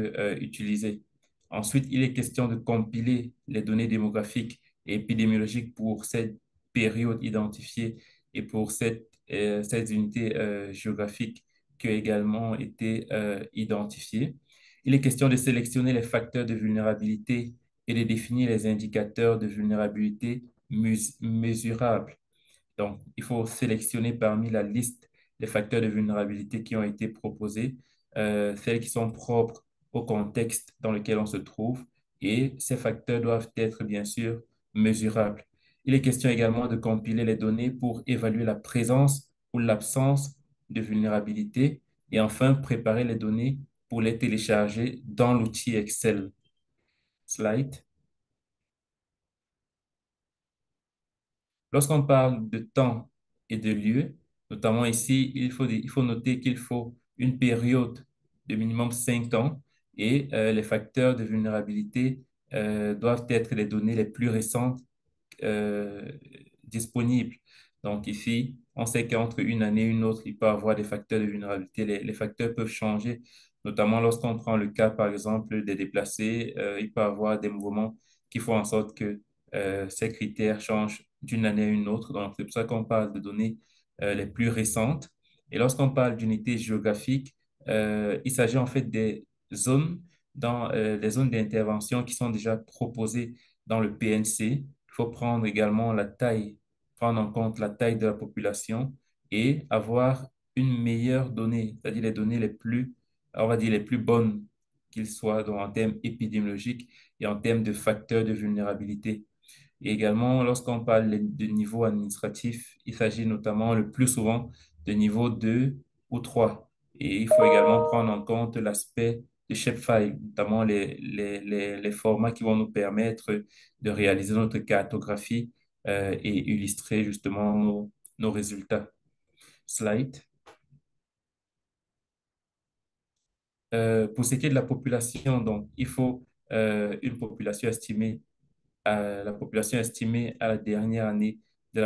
utilisée. Ensuite, il est question de compiler les données démographiques et épidémiologiques pour cette période identifiée et pour cette unité géographique qui a également été identifiée. Il est question de sélectionner les facteurs de vulnérabilité et de définir les indicateurs de vulnérabilité mesurables. Donc, il faut sélectionner parmi la liste des facteurs de vulnérabilité qui ont été proposés, celles qui sont propres au contexte dans lequel on se trouve, et ces facteurs doivent être, bien sûr, mesurables. Il est question également de compiler les données pour évaluer la présence ou l'absence de vulnérabilité et enfin préparer les données pour les télécharger dans l'outil Excel. Slide. Lorsqu'on parle de temps et de lieu, notamment ici, il faut noter qu'il faut une période de minimum 5 ans et les facteurs de vulnérabilité doivent être les données les plus récentes euh, disponibles. Donc ici, on sait qu'entre une année et une autre, il peut y avoir des facteurs de vulnérabilité. Les facteurs peuvent changer, notamment lorsqu'on prend le cas, par exemple, des déplacés, il peut y avoir des mouvements qui font en sorte que ces critères changent d'une année à une autre. Donc c'est pour ça qu'on parle de données les plus récentes. Et lorsqu'on parle d'unités géographiques, il s'agit en fait des zones dans les zones d'intervention qui sont déjà proposées dans le PNC. Il faut prendre également prendre en compte la taille de la population et avoir une meilleure donnée, c'est-à-dire les données les plus, on va dire les plus bonnes qu'ils soient donc en termes épidémiologiques et en termes de facteurs de vulnérabilité. Et également, lorsqu'on parle de niveau administratif, il s'agit notamment le plus souvent de niveau 2 ou 3. Et il faut également prendre en compte l'aspect de shapefile, notamment les formats qui vont nous permettre de réaliser notre cartographie et illustrer justement nos résultats. Slide. Pour ce qui est de la population, donc, il faut une population estimée la population estimée à la dernière année de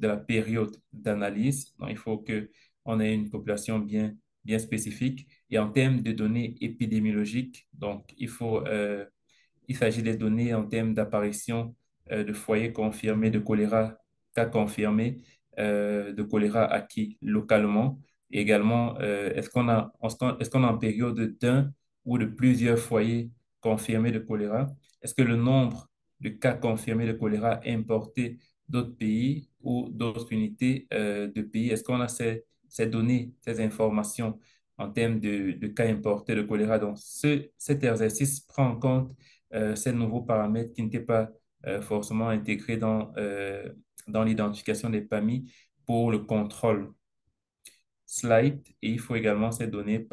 la période d'analyse. Donc, il faut que on ait une population bien spécifique. Et en termes de données épidémiologiques, donc, il s'agit des données en termes d'apparition de foyers confirmés de choléra, cas confirmés de choléra acquis localement. Et également, est-ce qu'on est en période d'un ou de plusieurs foyers confirmés de choléra? Est-ce que le nombre de cas confirmés de choléra importés d'autres pays ou d'autres unités de pays, est-ce qu'on a ces données, ces informations en termes de cas importés de choléra? Donc, cet exercice prend en compte ces nouveaux paramètres qui n'étaient pas forcément intégrés dans l'identification des PAMI pour le contrôle. Slide, et il faut également ces données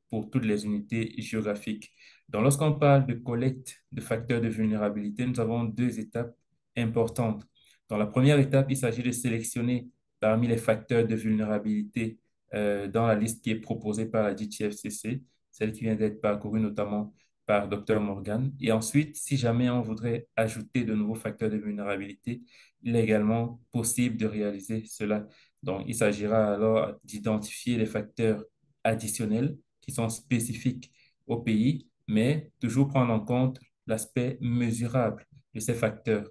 pour toutes les unités géographiques. Donc, lorsqu'on parle de collecte de facteurs de vulnérabilité, nous avons deux étapes importantes. Dans la première étape, il s'agit de sélectionner parmi les facteurs de vulnérabilité dans la liste qui est proposée par la DTFCC, celle qui vient d'être parcourue notamment par Dr Morgan. Et ensuite, si jamais on voudrait ajouter de nouveaux facteurs de vulnérabilité, il est également possible de réaliser cela. Donc, il s'agira alors d'identifier les facteurs additionnels qui sont spécifiques au pays, mais toujours prendre en compte l'aspect mesurable de ces facteurs.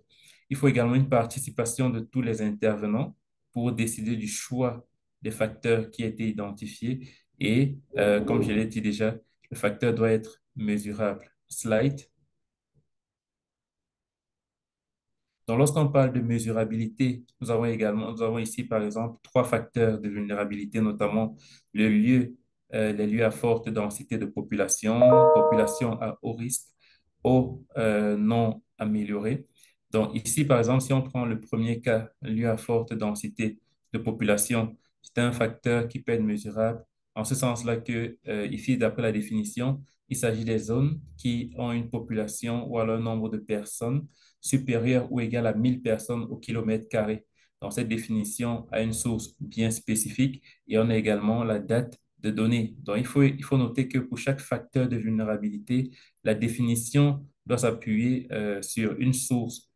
Il faut également une participation de tous les intervenants pour décider du choix des facteurs qui ont été identifiés et, comme je l'ai dit déjà, le facteur doit être mesurable. Slide. Donc, lorsqu'on parle de mesurabilité, nous avons ici, par exemple, trois facteurs de vulnérabilité, notamment le lieu, les lieux à forte densité de population, population à haut risque, ou non amélioré. Donc, ici, par exemple, si on prend le premier cas, lieu à forte densité de population, c'est un facteur qui peut être mesurable en ce sens-là que, ici, d'après la définition, il s'agit des zones qui ont une population ou alors un nombre de personnes supérieur ou égal à 1000 personnes au kilomètre carré. Donc, cette définition a une source bien spécifique et on a également la date de données. Donc, il faut noter que pour chaque facteur de vulnérabilité, la définition doit s'appuyer sur une source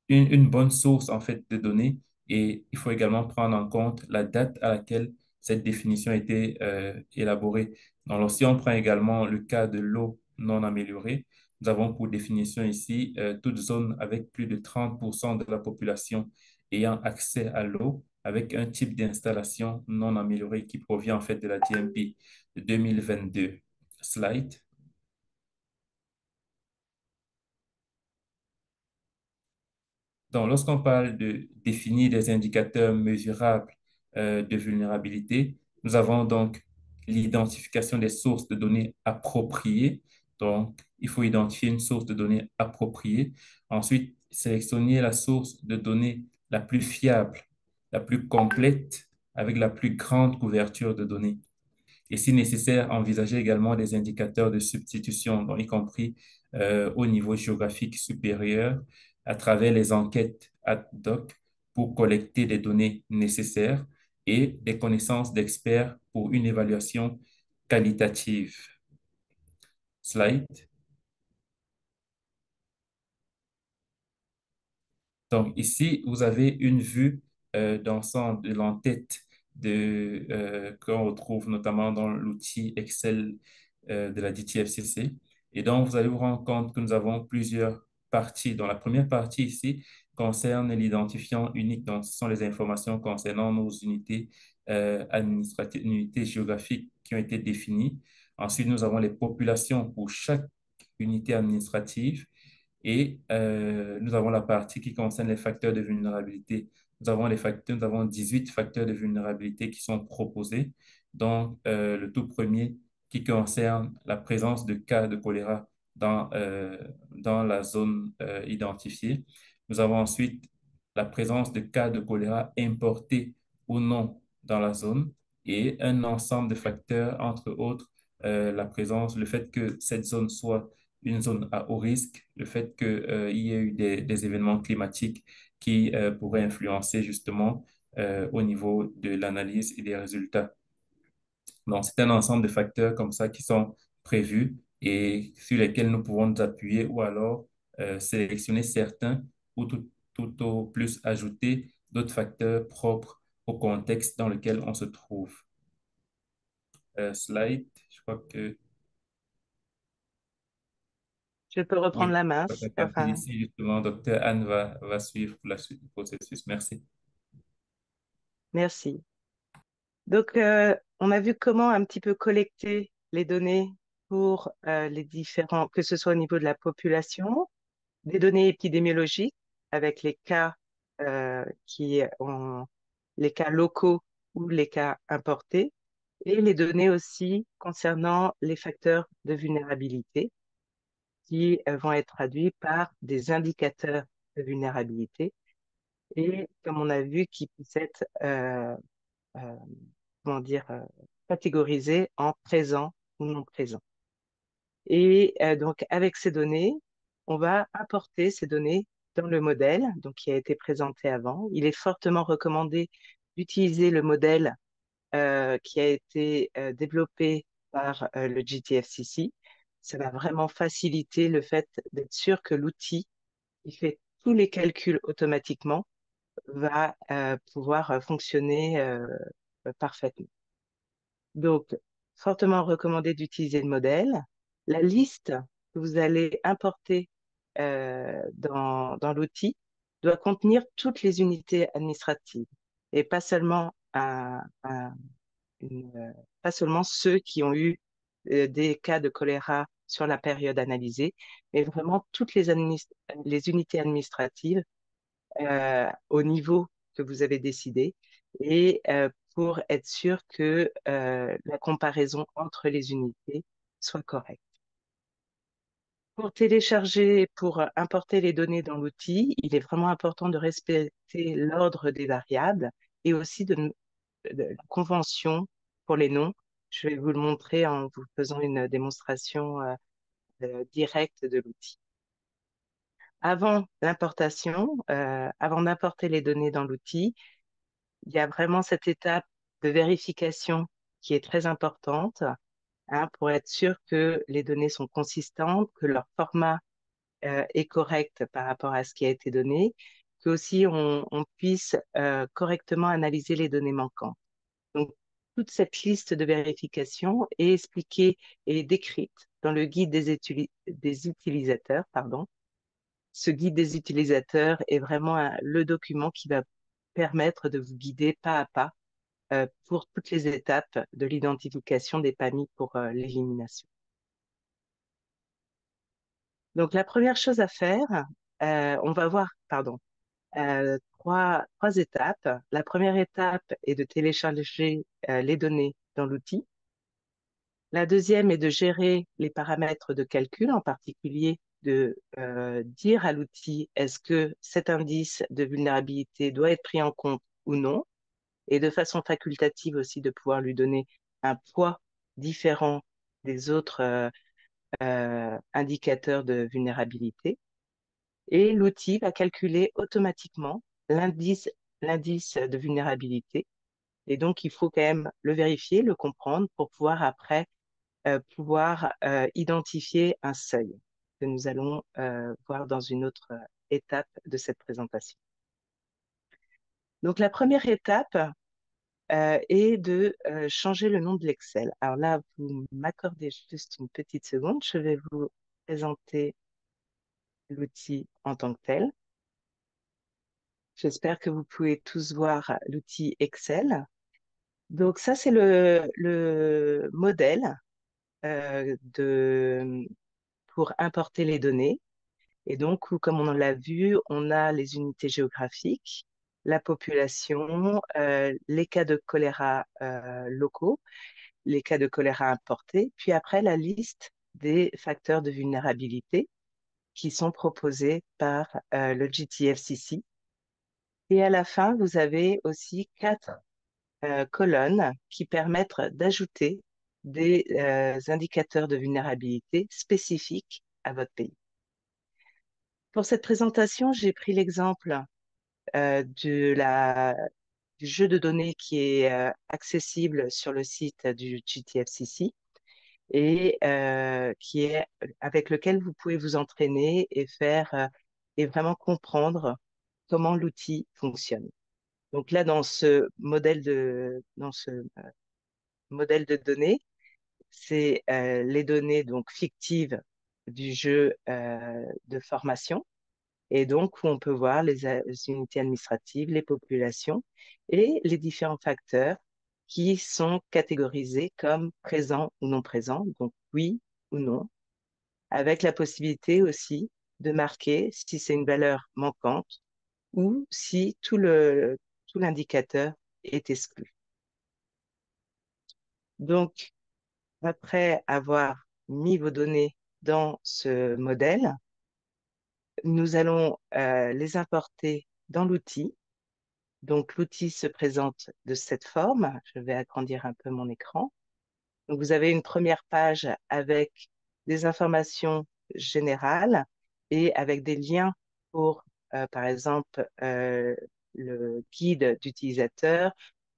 une bonne source en fait de données et il faut également prendre en compte la date à laquelle cette définition a été élaborée. Donc, si on prend également le cas de l'eau non améliorée, nous avons pour définition ici toute zone avec plus de 30% de la population ayant accès à l'eau avec un type d'installation non améliorée qui provient en fait de la DMP de 2022. Slide. Donc, lorsqu'on parle de définir des indicateurs mesurables de vulnérabilité, nous avons donc l'identification des sources de données appropriées. Donc, il faut identifier une source de données appropriée. Ensuite, sélectionner la source de données la plus fiable, la plus complète, avec la plus grande couverture de données. Et si nécessaire, envisager également des indicateurs de substitution, donc y compris au niveau géographique supérieur, à travers les enquêtes ad hoc pour collecter des données nécessaires et des connaissances d'experts pour une évaluation qualitative. Slide. Donc ici, vous avez une vue d'ensemble de l'entête qu'on retrouve notamment dans l'outil Excel de la DTFCC. Et donc, vous allez vous rendre compte que nous avons plusieurs parties. Donc, la première partie ici concerne l'identifiant unique. Donc, ce sont les informations concernant nos unités administratives, unités géographiques qui ont été définies. Ensuite, nous avons les populations pour chaque unité administrative. Et nous avons la partie qui concerne les facteurs de vulnérabilité. Nous avons 18 facteurs de vulnérabilité qui sont proposés. Donc, le tout premier qui concerne la présence de cas de choléra dans la zone identifiée. Nous avons ensuite la présence de cas de choléra importés ou non dans la zone et un ensemble de facteurs, entre autres, le fait que cette zone soit une zone à haut risque, le fait qu'il y ait eu des événements climatiques qui pourraient influencer justement au niveau de l'analyse et des résultats. Donc, c'est un ensemble de facteurs comme ça qui sont prévus et sur lesquels nous pouvons nous appuyer ou alors sélectionner certains ou tout au plus ajouter d'autres facteurs propres au contexte dans lequel on se trouve. Slide, je crois que Je peux reprendre oui, la main. la partie Enfin, ici, justement, docteur Anne va suivre la suite du processus. Merci. merci. Donc, on a vu comment un petit peu collecter les données pour les différents, que ce soit au niveau de la population, des données épidémiologiques avec les cas les cas locaux ou les cas importés, et les données aussi concernant les facteurs de vulnérabilité qui vont être traduits par des indicateurs de vulnérabilité et, comme on a vu, qui puissent être euh, comment dire, catégorisés en présent ou non présent. Et donc, avec ces données, on va apporter ces données dans le modèle donc, qui a été présenté avant. Il est fortement recommandé d'utiliser le modèle qui a été développé par le GTFCC. Ça va vraiment faciliter le fait d'être sûr que l'outil qui fait tous les calculs automatiquement va pouvoir fonctionner parfaitement. Donc, fortement recommandé d'utiliser le modèle. La liste que vous allez importer dans l'outil doit contenir toutes les unités administratives et pas seulement pas seulement ceux qui ont eu des cas de choléra sur la période analysée, mais vraiment toutes les unités administratives au niveau que vous avez décidé et pour être sûr que la comparaison entre les unités soit correcte. Pour importer les données dans l'outil, il est vraiment important de respecter l'ordre des variables et aussi de la convention pour les noms. Je vais vous le montrer en vous faisant une démonstration directe de l'outil. Avant l'importation, avant d'importer les données dans l'outil, il y a vraiment cette étape de vérification qui est très importante pour être sûr que les données sont consistantes, que leur format est correct par rapport à ce qui a été donné, qu'aussi on puisse correctement analyser les données manquantes. Donc, toute cette liste de vérification est expliquée et décrite dans le guide des utilisateurs, pardon. Ce guide des utilisateurs est vraiment le document qui va permettre de vous guider pas à pas pour toutes les étapes de l'identification des PAMI pour l'élimination. Donc, la première chose à faire, on va voir, pardon, trois étapes. La première étape est de télécharger les données dans l'outil. La deuxième est de gérer les paramètres de calcul, en particulier de dire à l'outil est-ce que cet indice de vulnérabilité doit être pris en compte ou non, et de façon facultative aussi de pouvoir lui donner un poids différent des autres indicateurs de vulnérabilité. Et l'outil va calculer automatiquement l'indice de vulnérabilité. Et donc, il faut quand même le vérifier, le comprendre pour pouvoir après identifier un seuil que nous allons voir dans une autre étape de cette présentation. Donc, la première étape est de changer le nom de l'Excel. Alors là, vous m'accordez juste une petite seconde. Je vais vous présenter l'outil en tant que tel. J'espère que vous pouvez tous voir l'outil Excel. Donc ça, c'est le modèle pour importer les données. Et donc, comme on l'a vu, on a les unités géographiques, la population, les cas de choléra locaux, les cas de choléra importés, puis après la liste des facteurs de vulnérabilité qui sont proposés par le GTFCC. Et à la fin, vous avez aussi 4 colonnes qui permettent d'ajouter des indicateurs de vulnérabilité spécifiques à votre pays. Pour cette présentation, j'ai pris l'exemple du jeu de données qui est accessible sur le site du GTFCC et avec lequel vous pouvez vous entraîner et et vraiment comprendre comment l'outil fonctionne. Donc là, dans ce modèle de données, c'est les données donc fictives du jeu de formation. Et donc, où on peut voir les unités administratives, les populations et les différents facteurs qui sont catégorisés comme présents ou non présents, donc oui ou non, avec la possibilité aussi de marquer si c'est une valeur manquante ou si tout l'indicateur est exclu. Donc, après avoir mis vos données dans ce modèle, nous allons les importer dans l'outil. Donc, l'outil se présente de cette forme. Je vais agrandir un peu mon écran. Donc, vous avez une première page avec des informations générales et avec des liens pour, par exemple, le guide d'utilisateur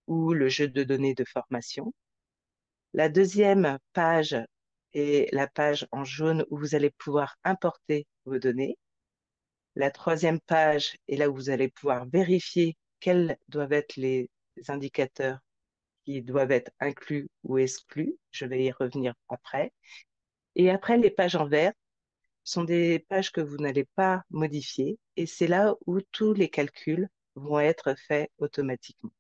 ou le jeu de données de formation. La deuxième page est la page en jaune où vous allez pouvoir importer vos données. La troisième page est là où vous allez pouvoir vérifier quels doivent être les indicateurs qui doivent être inclus ou exclus. Je vais y revenir après. Et après, les pages en vert sont des pages que vous n'allez pas modifier et c'est là où tous les calculs vont être faits automatiquement.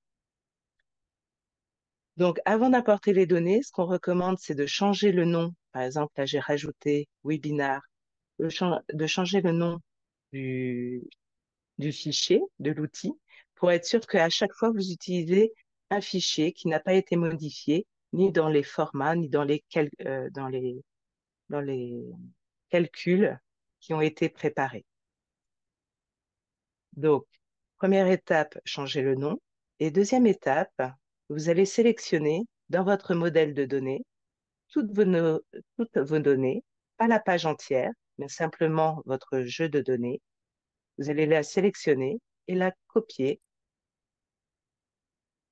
Donc, avant d'importer les données, ce qu'on recommande, c'est de changer le nom. Par exemple, là, j'ai rajouté webinar, de changer le nom du fichier, de l'outil, pour être sûr qu'à chaque fois, vous utilisez un fichier qui n'a pas été modifié, ni dans les formats, ni dans les calculs qui ont été préparés. Donc, première étape, changer le nom. Et deuxième étape, vous allez sélectionner dans votre modèle de données toutes vos données, pas la page entière, mais simplement votre jeu de données. Vous allez la sélectionner et la copier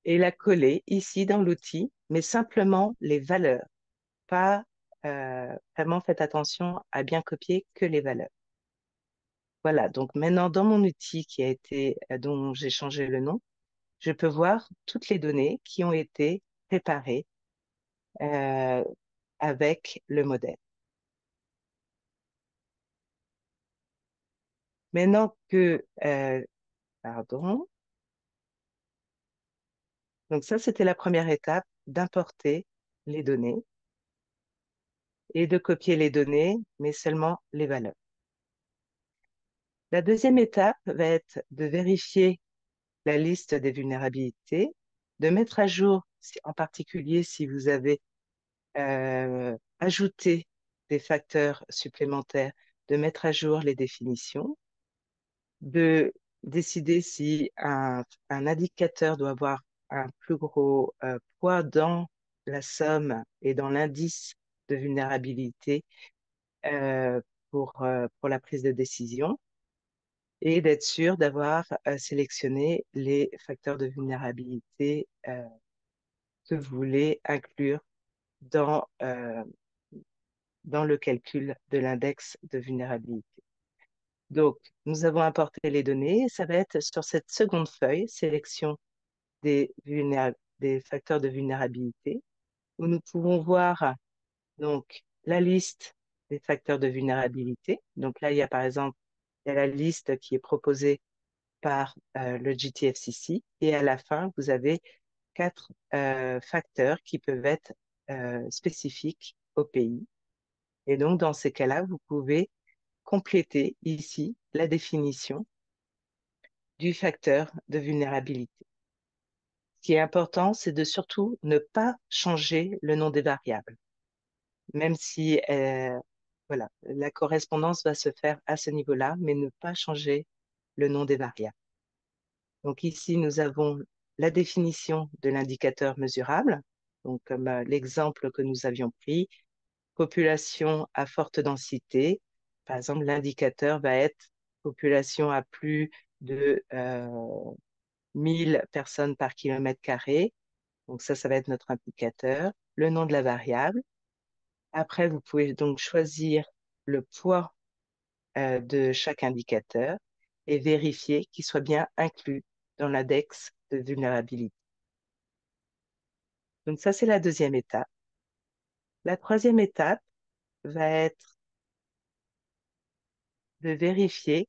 et la coller ici dans l'outil, mais simplement les valeurs. Pas vraiment faites attention à bien copier que les valeurs. Voilà, donc maintenant dans mon outil dont j'ai changé le nom, je peux voir toutes les données qui ont été préparées avec le modèle. Maintenant que, pardon, donc ça c'était la première étape, d'importer les données et de copier les données, mais seulement les valeurs. La deuxième étape va être de vérifier la liste des vulnérabilités, de mettre à jour, en particulier si vous avez ajouté des facteurs supplémentaires, de mettre à jour les définitions, de décider si un indicateur doit avoir un plus gros poids dans la somme et dans l'indice de vulnérabilité pour la prise de décision, et d'être sûr d'avoir sélectionné les facteurs de vulnérabilité que vous voulez inclure dans, dans le calcul de l'index de vulnérabilité. Donc, nous avons importé les données. Ça va être sur cette seconde feuille, sélection des facteurs de vulnérabilité, où nous pouvons voir donc la liste des facteurs de vulnérabilité. Donc là, il y a par exemple la liste qui est proposée par le GTFCC, et à la fin, vous avez 4 facteurs qui peuvent être spécifiques au pays. Et donc, dans ces cas-là, vous pouvez compléter ici la définition du facteur de vulnérabilité. Ce qui est important, c'est de surtout ne pas changer le nom des variables, même si voilà, la correspondance va se faire à ce niveau-là, mais ne pas changer le nom des variables. Donc ici, nous avons la définition de l'indicateur mesurable, donc comme l'exemple que nous avions pris, population à forte densité. Par exemple, l'indicateur va être population à plus de 1000 personnes par kilomètre carré. Donc ça va être notre indicateur. Le nom de la variable. Après, vous pouvez donc choisir le poids de chaque indicateur et vérifier qu'il soit bien inclus dans l'index de vulnérabilité. Donc ça, c'est la deuxième étape. La troisième étape va être de vérifier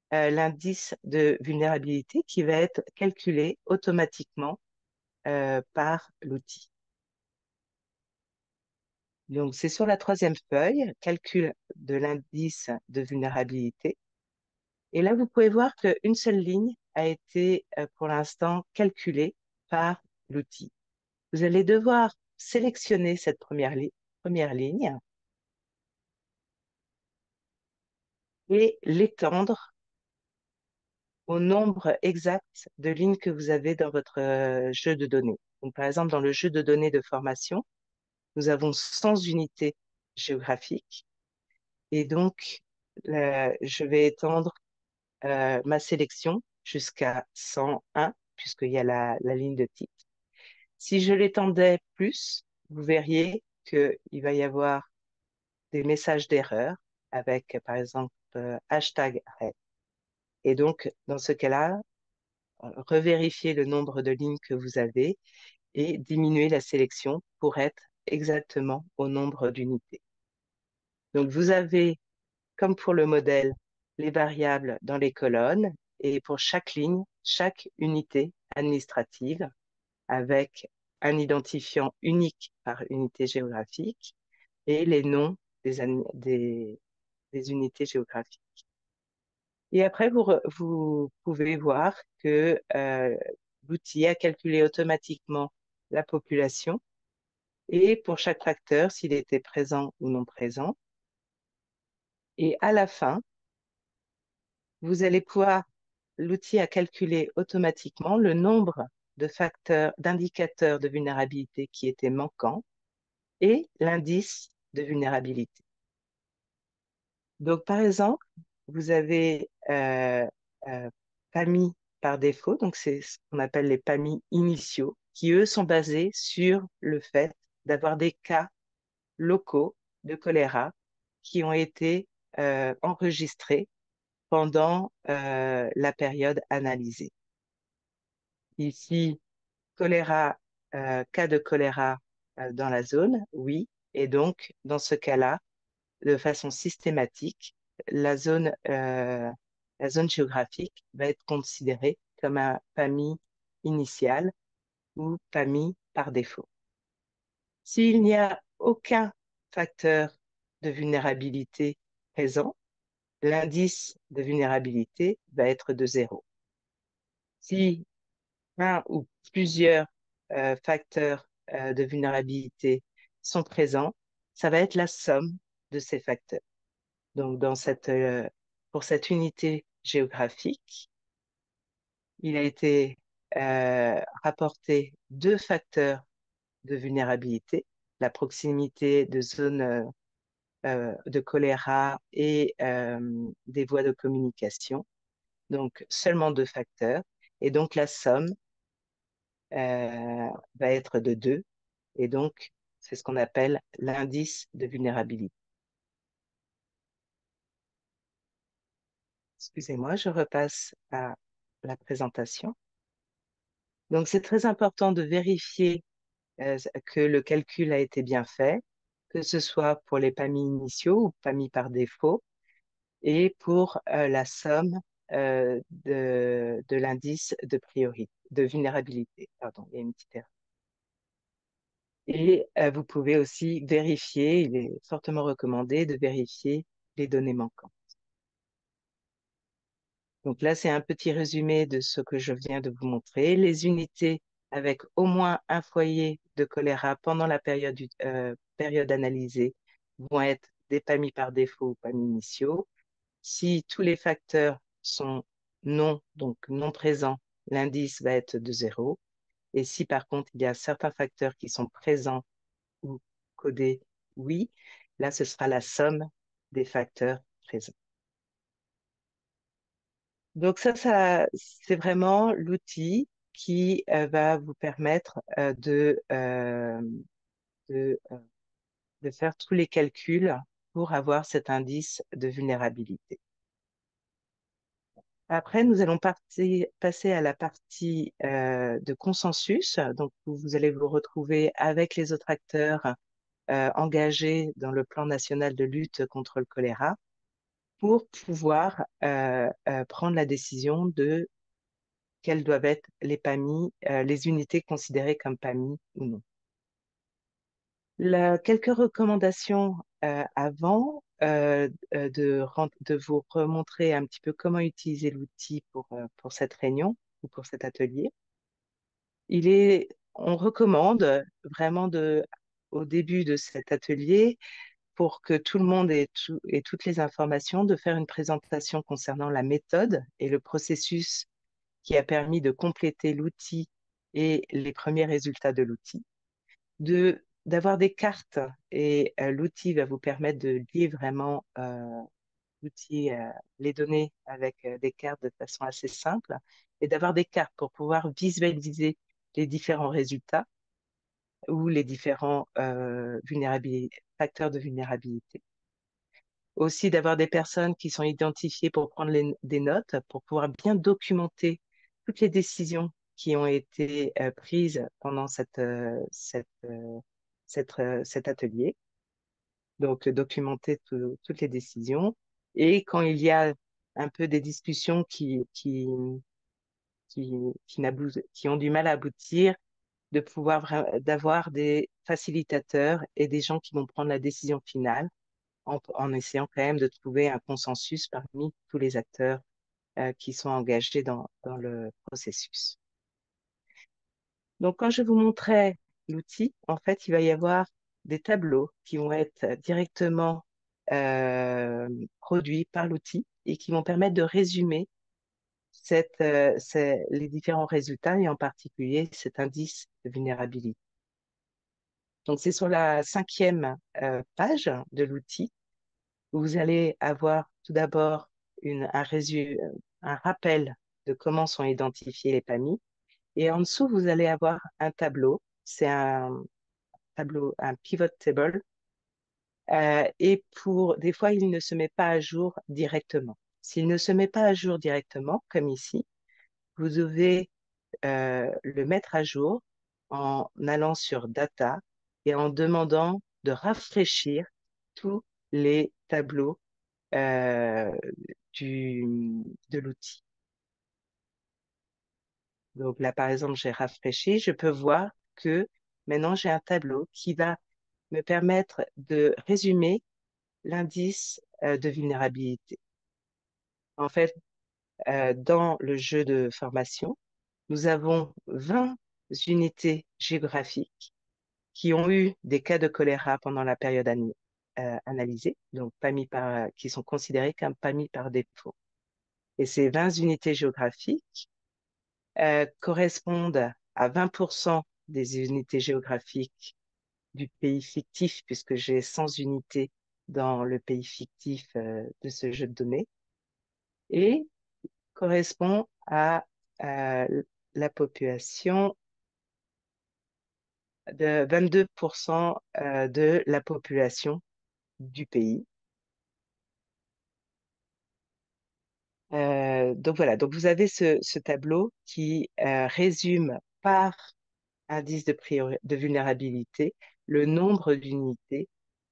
l'indice de vulnérabilité qui va être calculé automatiquement par l'outil. Donc, c'est sur la troisième feuille, calcul de l'indice de vulnérabilité. Et là, vous pouvez voir qu'une seule ligne a été, pour l'instant, calculée par l'outil. Vous allez devoir sélectionner cette première ligne et l'étendre au nombre exact de lignes que vous avez dans votre jeu de données. Donc, par exemple, dans le jeu de données de formation, nous avons 100 unités géographiques. Et donc, je vais étendre ma sélection jusqu'à 101, puisqu'il y a la ligne de titre. Si je l'étendais plus, vous verriez qu'il va y avoir des messages d'erreur avec, par exemple, hashtag arrêt. Et donc, dans ce cas-là, revérifier le nombre de lignes que vous avez et diminuer la sélection pour être exactement au nombre d'unités. Donc, vous avez, comme pour le modèle, les variables dans les colonnes et pour chaque ligne, chaque unité administrative avec un identifiant unique par unité géographique et les noms des unités géographiques. Et après, vous pouvez voir que l'outil a calculé automatiquement la population et pour chaque facteur, s'il était présent ou non présent. Et à la fin, vous allez pouvoir, l'outil a calculé automatiquement le nombre de facteurs, d'indicateurs de vulnérabilité qui étaient manquants et l'indice de vulnérabilité. Donc, par exemple, vous avez PAMI par défaut, donc c'est ce qu'on appelle les PAMI initiaux, qui eux sont basés sur le fait d'avoir des cas locaux de choléra qui ont été enregistrés pendant la période analysée. Ici, choléra, cas de choléra dans la zone, oui, et donc dans ce cas-là, de façon systématique, la zone géographique va être considérée comme un PAMI initial ou PAMI par défaut. S'il n'y a aucun facteur de vulnérabilité présent, l'indice de vulnérabilité va être de 0. Si un ou plusieurs facteurs de vulnérabilité sont présents, ça va être la somme de ces facteurs. Donc, pour cette unité géographique, il a été rapporté 2 facteurs de vulnérabilité, la proximité de zones de choléra et des voies de communication. Donc, seulement 2 facteurs. Et donc, la somme va être de 2. Et donc, c'est ce qu'on appelle l'indice de vulnérabilité. Excusez-moi, je repasse à la présentation. Donc, c'est très important de vérifier que le calcul a été bien fait, que ce soit pour les PAMI initiaux ou PAMI par défaut, et pour la somme de l'indice de vulnérabilité. Pardon, il y a une petite erreur. Et vous pouvez aussi vérifier, il est fortement recommandé de vérifier les données manquantes. Donc là, c'est un petit résumé de ce que je viens de vous montrer. Les unités avec au moins un foyer de choléra pendant la période analysée vont être des PAMI par défaut ou PAMI initiaux. Si tous les facteurs sont donc non présents, l'indice va être de 0. Et si par contre, il y a certains facteurs qui sont présents ou codés oui, là, ce sera la somme des facteurs présents. Donc ça c'est vraiment l'outil qui va vous permettre de faire tous les calculs pour avoir cet indice de vulnérabilité. Après, nous allons passer à la partie de consensus. Donc, vous allez vous retrouver avec les autres acteurs engagés dans le plan national de lutte contre le choléra pour pouvoir prendre la décision de quelles doivent être les PAMI, les unités considérées comme PAMI ou non. Quelques recommandations avant de vous remontrer un petit peu comment utiliser l'outil pour cette réunion ou pour cet atelier. On recommande vraiment au début de cet atelier, pour que tout le monde ait toutes les informations, de faire une présentation concernant la méthode et le processus qui a permis de compléter l'outil et les premiers résultats de l'outil, d'avoir des cartes, et l'outil va vous permettre de lier vraiment l'outil, les données avec des cartes de façon assez simple, et d'avoir des cartes pour pouvoir visualiser les différents résultats ou les différents facteurs de vulnérabilité. Aussi d'avoir des personnes qui sont identifiées pour prendre des notes, pour pouvoir bien documenter toutes les décisions qui ont été prises pendant cet atelier. Donc, documenter toutes les décisions. Et quand il y a un peu des discussions qui ont du mal à aboutir, d'avoir des facilitateurs et des gens qui vont prendre la décision finale, en essayant quand même de trouver un consensus parmi tous les acteurs qui sont engagés dans le processus. Donc, quand je vous montrais l'outil, en fait, il va y avoir des tableaux qui vont être directement produits par l'outil et qui vont permettre de résumer les différents résultats, et en particulier cet indice de vulnérabilité. Donc, c'est sur la 5e page de l'outil. Vous allez avoir tout d'abord un rappel de comment sont identifiés les PAMI. Et en dessous, vous allez avoir un tableau. C'est un pivot table. Et des fois, il ne se met pas à jour directement. S'il ne se met pas à jour directement, comme ici, vous devez le mettre à jour en allant sur Data et en demandant de rafraîchir tous les tableaux de l'outil. Donc là, par exemple, j'ai rafraîchi, je peux voir que maintenant j'ai un tableau qui va me permettre de résumer l'indice de vulnérabilité. En fait, dans le jeu de formation, nous avons 20 unités géographiques qui ont eu des cas de choléra pendant la période analysée, donc qui sont considérés comme PAMI par défaut. Et ces 20 unités géographiques correspondent à 20% des unités géographiques du pays fictif, puisque j'ai 100 unités dans le pays fictif de ce jeu de données, et correspond à la population de 22% de la population du pays. Donc voilà, donc vous avez ce tableau qui résume par indice de vulnérabilité le nombre d'unités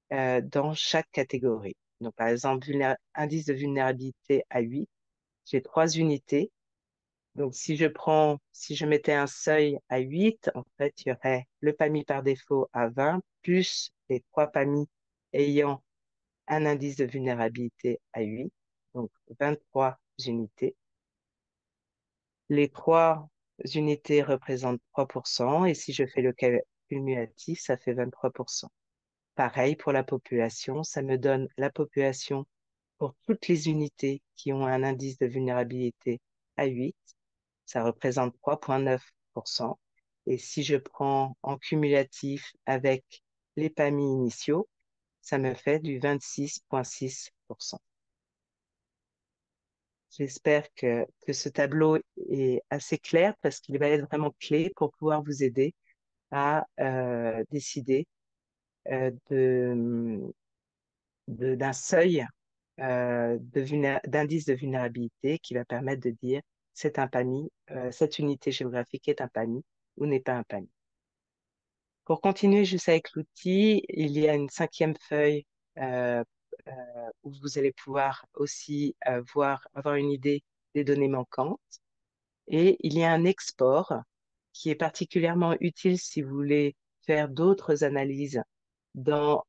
dans chaque catégorie. Donc par exemple, indice de vulnérabilité à 8, j'ai 3 unités. Donc si je mettais un seuil à 8, en fait, il y aurait le PAMI par défaut à 20, plus les 3 PAMI ayant un indice de vulnérabilité à 8, donc 23 unités. Les 3 unités représentent 3%, et si je fais le calcul cumulatif, ça fait 23%. Pareil pour la population, ça me donne la population pour toutes les unités qui ont un indice de vulnérabilité à 8, ça représente 3,9%. Et si je prends en cumulatif avec les PAMI initiaux, ça me fait du 26,6%. J'espère que ce tableau est assez clair parce qu'il va être vraiment clé pour pouvoir vous aider à décider d'un seuil d'indice de vulnérabilité qui va permettre de dire c'est un PAMI, cette unité géographique est un PAMI ou n'est pas un PAMI. Pour continuer juste avec l'outil, il y a une 5e feuille euh, où vous allez pouvoir aussi avoir une idée des données manquantes. Et il y a un export qui est particulièrement utile si vous voulez faire d'autres analyses dans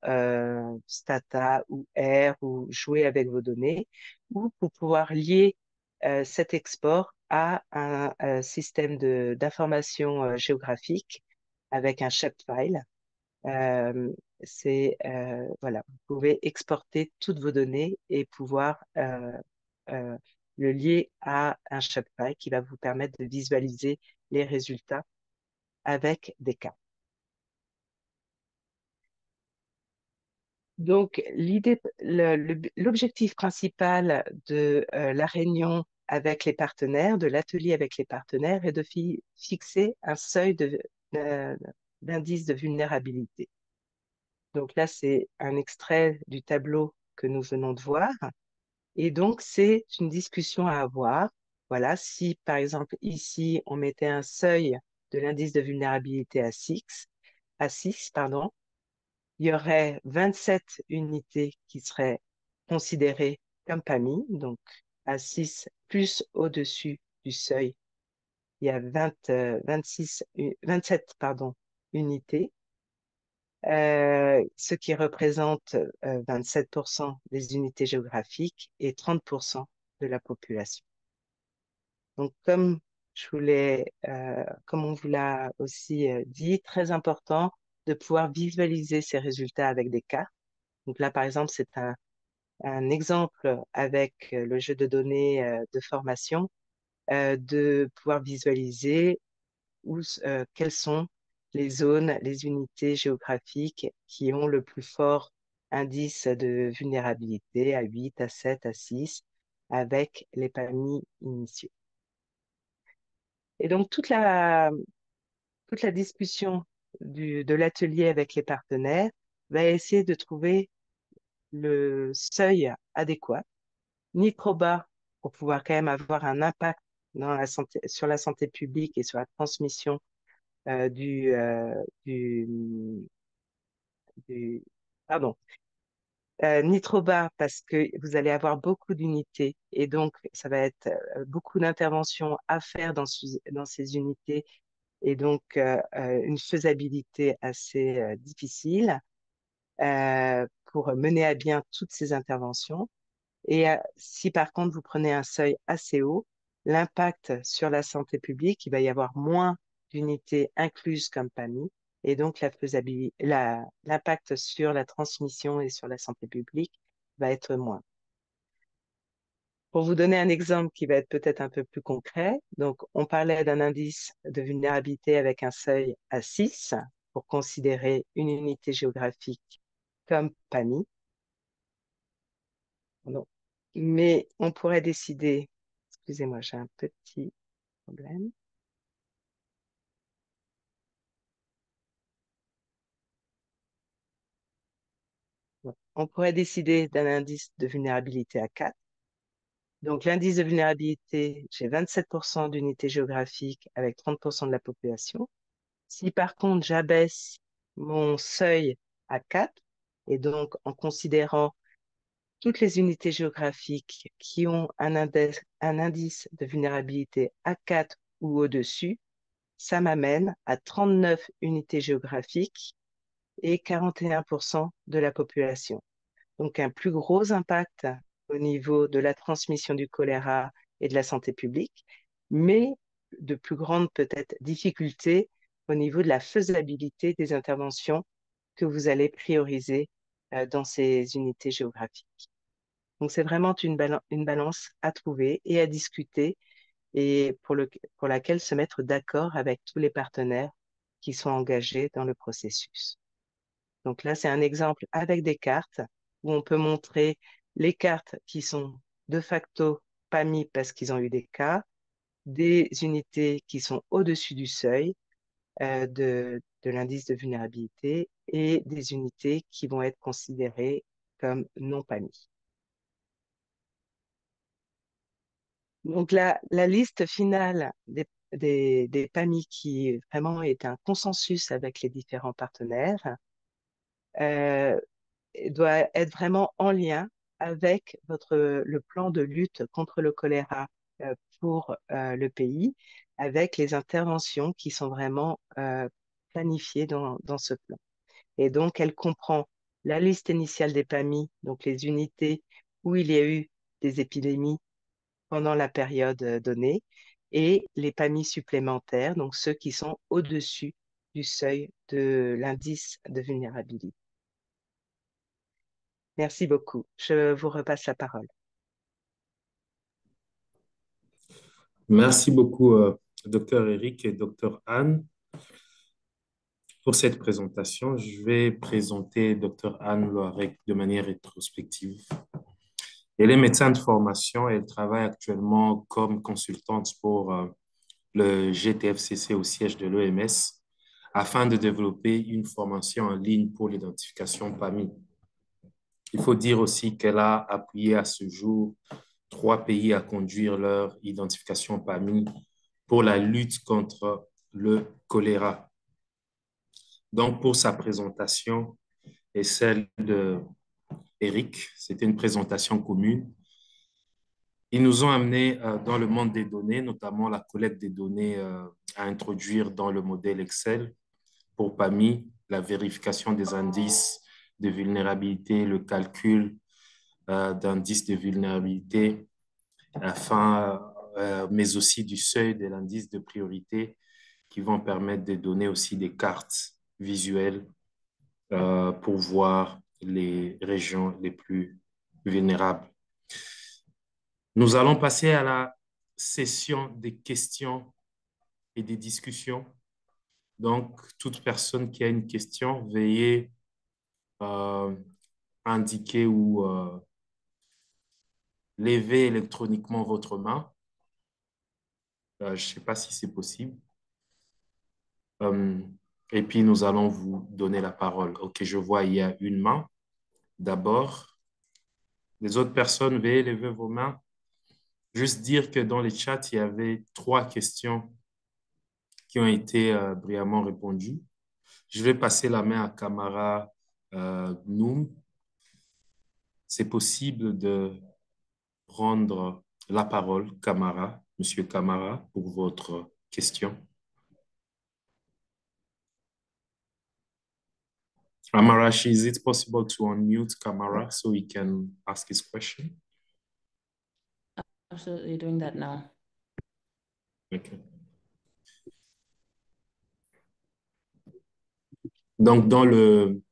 Stata ou R ou jouer avec vos données, ou pour pouvoir lier cet export à un système d'information géographique avec un shapefile. Voilà, vous pouvez exporter toutes vos données et pouvoir le lier à un shapefile qui va vous permettre de visualiser les résultats avec des cas. Donc, l'objectif principal de la réunion avec les partenaires, de l'atelier avec les partenaires, est de fixer un seuil d'indice de vulnérabilité. Donc là, c'est un extrait du tableau que nous venons de voir. Et donc, c'est une discussion à avoir. Voilà, si par exemple ici, on mettait un seuil de l'indice de vulnérabilité à 6, pardon, il y aurait 27 unités qui seraient considérées comme PAMI, donc à 6 plus au-dessus du seuil, il y a 27 unités, ce qui représente 27% des unités géographiques et 30% de la population. Donc, comme on vous l'a aussi dit, très important de pouvoir visualiser ces résultats avec des cartes. Donc là, par exemple, c'est un exemple avec le jeu de données de formation, de pouvoir visualiser quelles sont les zones, les unités géographiques qui ont le plus fort indice de vulnérabilité à 8, à 7, à 6, avec les PAMI initiaux. Et donc, toute la discussion de l'atelier avec les partenaires va essayer de trouver le seuil adéquat, ni trop bas pour pouvoir quand même avoir un impact sur la santé publique et sur la transmission pardon, ni trop bas parce que vous allez avoir beaucoup d'unités et donc ça va être beaucoup d'interventions à faire dans ces unités et donc une faisabilité assez difficile pour mener à bien toutes ces interventions. Et si par contre vous prenez un seuil assez haut, l'impact sur la santé publique, il va y avoir moins d'unités incluses comme PAMI, et donc l'impact sur la transmission et sur la santé publique va être moins. Pour vous donner un exemple qui va être peut-être un peu plus concret, donc on parlait d'un indice de vulnérabilité avec un seuil à 6 pour considérer une unité géographique comme PAMI. Non. Mais on pourrait décider, excusez-moi, j'ai un petit problème. On pourrait décider d'un indice de vulnérabilité à 4. Donc, l'indice de vulnérabilité, j'ai 27% d'unités géographiques avec 30% de la population. Si par contre, j'abaisse mon seuil à 4, et donc en considérant toutes les unités géographiques qui ont un indice de vulnérabilité à 4 ou au-dessus, ça m'amène à 39 unités géographiques et 41% de la population. Donc, un plus gros impact au niveau de la transmission du choléra et de la santé publique, mais de plus grandes peut-être difficultés au niveau de la faisabilité des interventions que vous allez prioriser dans ces unités géographiques. Donc, c'est vraiment une balance à trouver et à discuter et pour laquelle se mettre d'accord avec tous les partenaires qui sont engagés dans le processus. Donc là, c'est un exemple avec des cartes où on peut montrer les cartes qui sont de facto pas mis parce qu'ils ont eu des cas, des unités qui sont au-dessus du seuil de l'indice de vulnérabilité et des unités qui vont être considérées comme non pas mis. Donc la liste finale des PAMI qui vraiment est un consensus avec les différents partenaires doit être vraiment en lien avec le plan de lutte contre le choléra pour le pays, avec les interventions qui sont vraiment planifiées dans ce plan. Et donc, elle comprend la liste initiale des PAMI, donc les unités où il y a eu des épidémies pendant la période donnée, et les PAMI supplémentaires, donc ceux qui sont au-dessus du seuil de l'indice de vulnérabilité. Merci beaucoup. Je vous repasse la parole. Merci beaucoup, Dr. Eric et Dr. Anne, pour cette présentation. Je vais présenter Dr. Anne Loarec de manière rétrospective. Elle est médecin de formation et elle travaille actuellement comme consultante pour le GTFCC au siège de l'OMS afin de développer une formation en ligne pour l'identification PAMI. Il faut dire aussi qu'elle a appuyé à ce jour 3 pays à conduire leur identification PAMI pour la lutte contre le choléra. Donc, pour sa présentation et celle de Eric, c'était une présentation commune. Ils nous ont amenés dans le monde des données, notamment la collecte des données à introduire dans le modèle Excel pour PAMI, la vérification des indices de vulnérabilité, le calcul d'indices de vulnérabilité, mais aussi du seuil de l'indice de priorité qui vont permettre de donner aussi des cartes visuelles pour voir les régions les plus vulnérables. Nous allons passer à la session des questions et des discussions. Donc, toute personne qui a une question, veuillez indiquer ou lever électroniquement votre main. Je ne sais pas si c'est possible. Et puis, nous allons vous donner la parole. OK, je vois, il y a une main. D'abord, les autres personnes, veuillez lever vos mains. Juste dire que dans les chats, il y avait 3 questions qui ont été brillamment répondues. Je vais passer la main à Camara Noum. C'est possible de prendre la parole, Camara, Monsieur Camara, pour votre question. Amarashi, is it possible to unmute Camara so he can ask his question? Absolutely doing that now. OK. Donc, dans le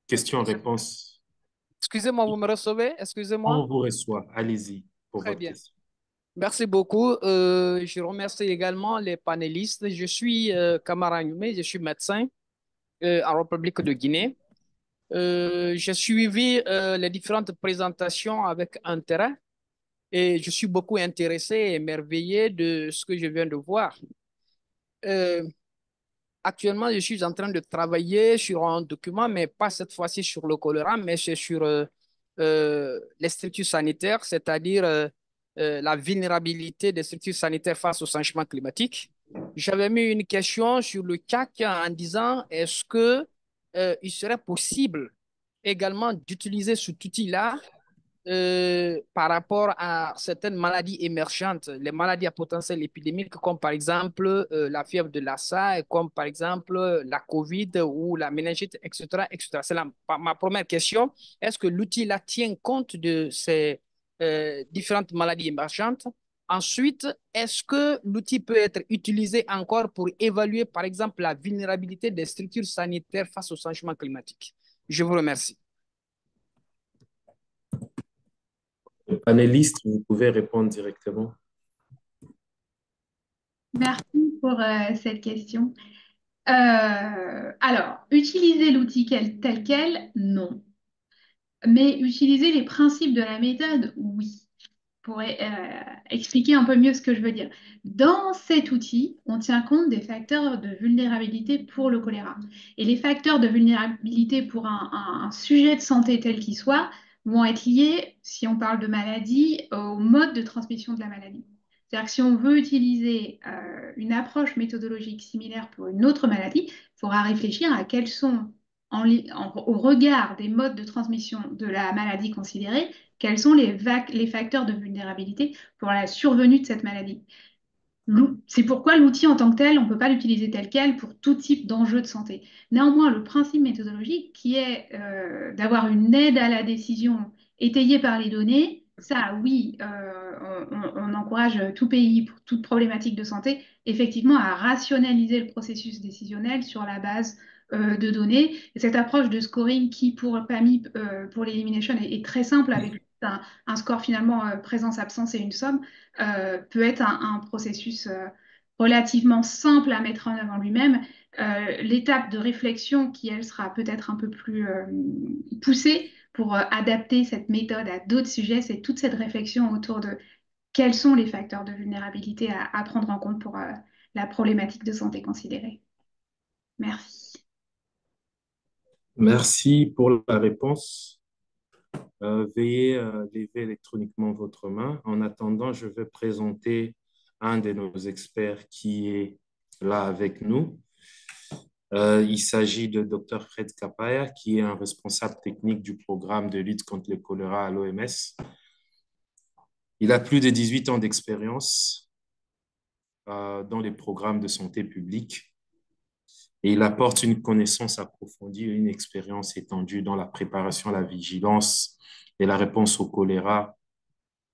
question-réponse, Excusez-moi, vous me recevez? Excusez-moi. on vous reçoit. Allez-y pour Très votre bien. question. Merci beaucoup. Je remercie également les panélistes. Je suis Kamara Nyoumé, je suis médecin en République de Guinée. J'ai suivi les différentes présentations avec intérêt et je suis beaucoup intéressé et émerveillé de ce que je viens de voir. Euh, Actuellement, je suis en train de travailler sur un document, mais pas cette fois-ci sur le choléra, mais c'est sur les structures sanitaires, c'est-à-dire la vulnérabilité des structures sanitaires face au changement climatique. J'avais mis une question sur le CAC en disant, est-ce que il serait possible également d'utiliser cet outil-là par rapport à certaines maladies émergentes, les maladies à potentiel épidémique, comme par exemple la fièvre de Lassa, et comme par exemple la COVID ou la méningite, etc., etc. C'est ma première question. Est-ce que l'outil-là tient compte de ces différentes maladies émergentes? Ensuite, est-ce que l'outil peut être utilisé encore pour évaluer, par exemple, la vulnérabilité des structures sanitaires face au changement climatique? Je vous remercie. Panéliste, vous pouvez répondre directement. Merci pour cette question. Alors, utiliser l'outil tel quel, non. Mais utiliser les principes de la méthode, oui. Pour expliquer un peu mieux ce que je veux dire. Dans cet outil, on tient compte des facteurs de vulnérabilité pour le choléra. Et les facteurs de vulnérabilité pour un sujet de santé tel qu'il soit vont être liés, si on parle de maladie, au mode de transmission de la maladie. C'est-à-dire que si on veut utiliser une approche méthodologique similaire pour une autre maladie, il faudra réfléchir à quels sont, au regard des modes de transmission de la maladie considérée, quels sont les facteurs de vulnérabilité pour la survenue de cette maladie. C'est pourquoi l'outil en tant que tel, on ne peut pas l'utiliser tel quel pour tout type d'enjeu de santé. Néanmoins, le principe méthodologique qui est d'avoir une aide à la décision étayée par les données, ça, oui, on encourage tout pays pour toute problématique de santé, effectivement, à rationaliser le processus décisionnel sur la base de données. Et cette approche de scoring qui, pour PAMI, pour l'élimination, est très simple avec un score finalement présence-absence et une somme, peut être un processus relativement simple à mettre en œuvre en lui-même. L'étape de réflexion qui, elle, sera peut-être un peu plus poussée pour adapter cette méthode à d'autres sujets, c'est toute cette réflexion autour de quels sont les facteurs de vulnérabilité à prendre en compte pour la problématique de santé considérée. Merci. Merci pour la réponse. Veuillez lever électroniquement votre main. En attendant, je vais présenter un de nos experts qui est là avec nous. Il s'agit de Dr. Fred Kapaya, qui est un responsable technique du programme de lutte contre le choléra à l'OMS. Il a plus de 18 ans d'expérience dans les programmes de santé publique et il apporte une connaissance approfondie et une expérience étendue dans la préparation, la vigilance et la réponse au choléra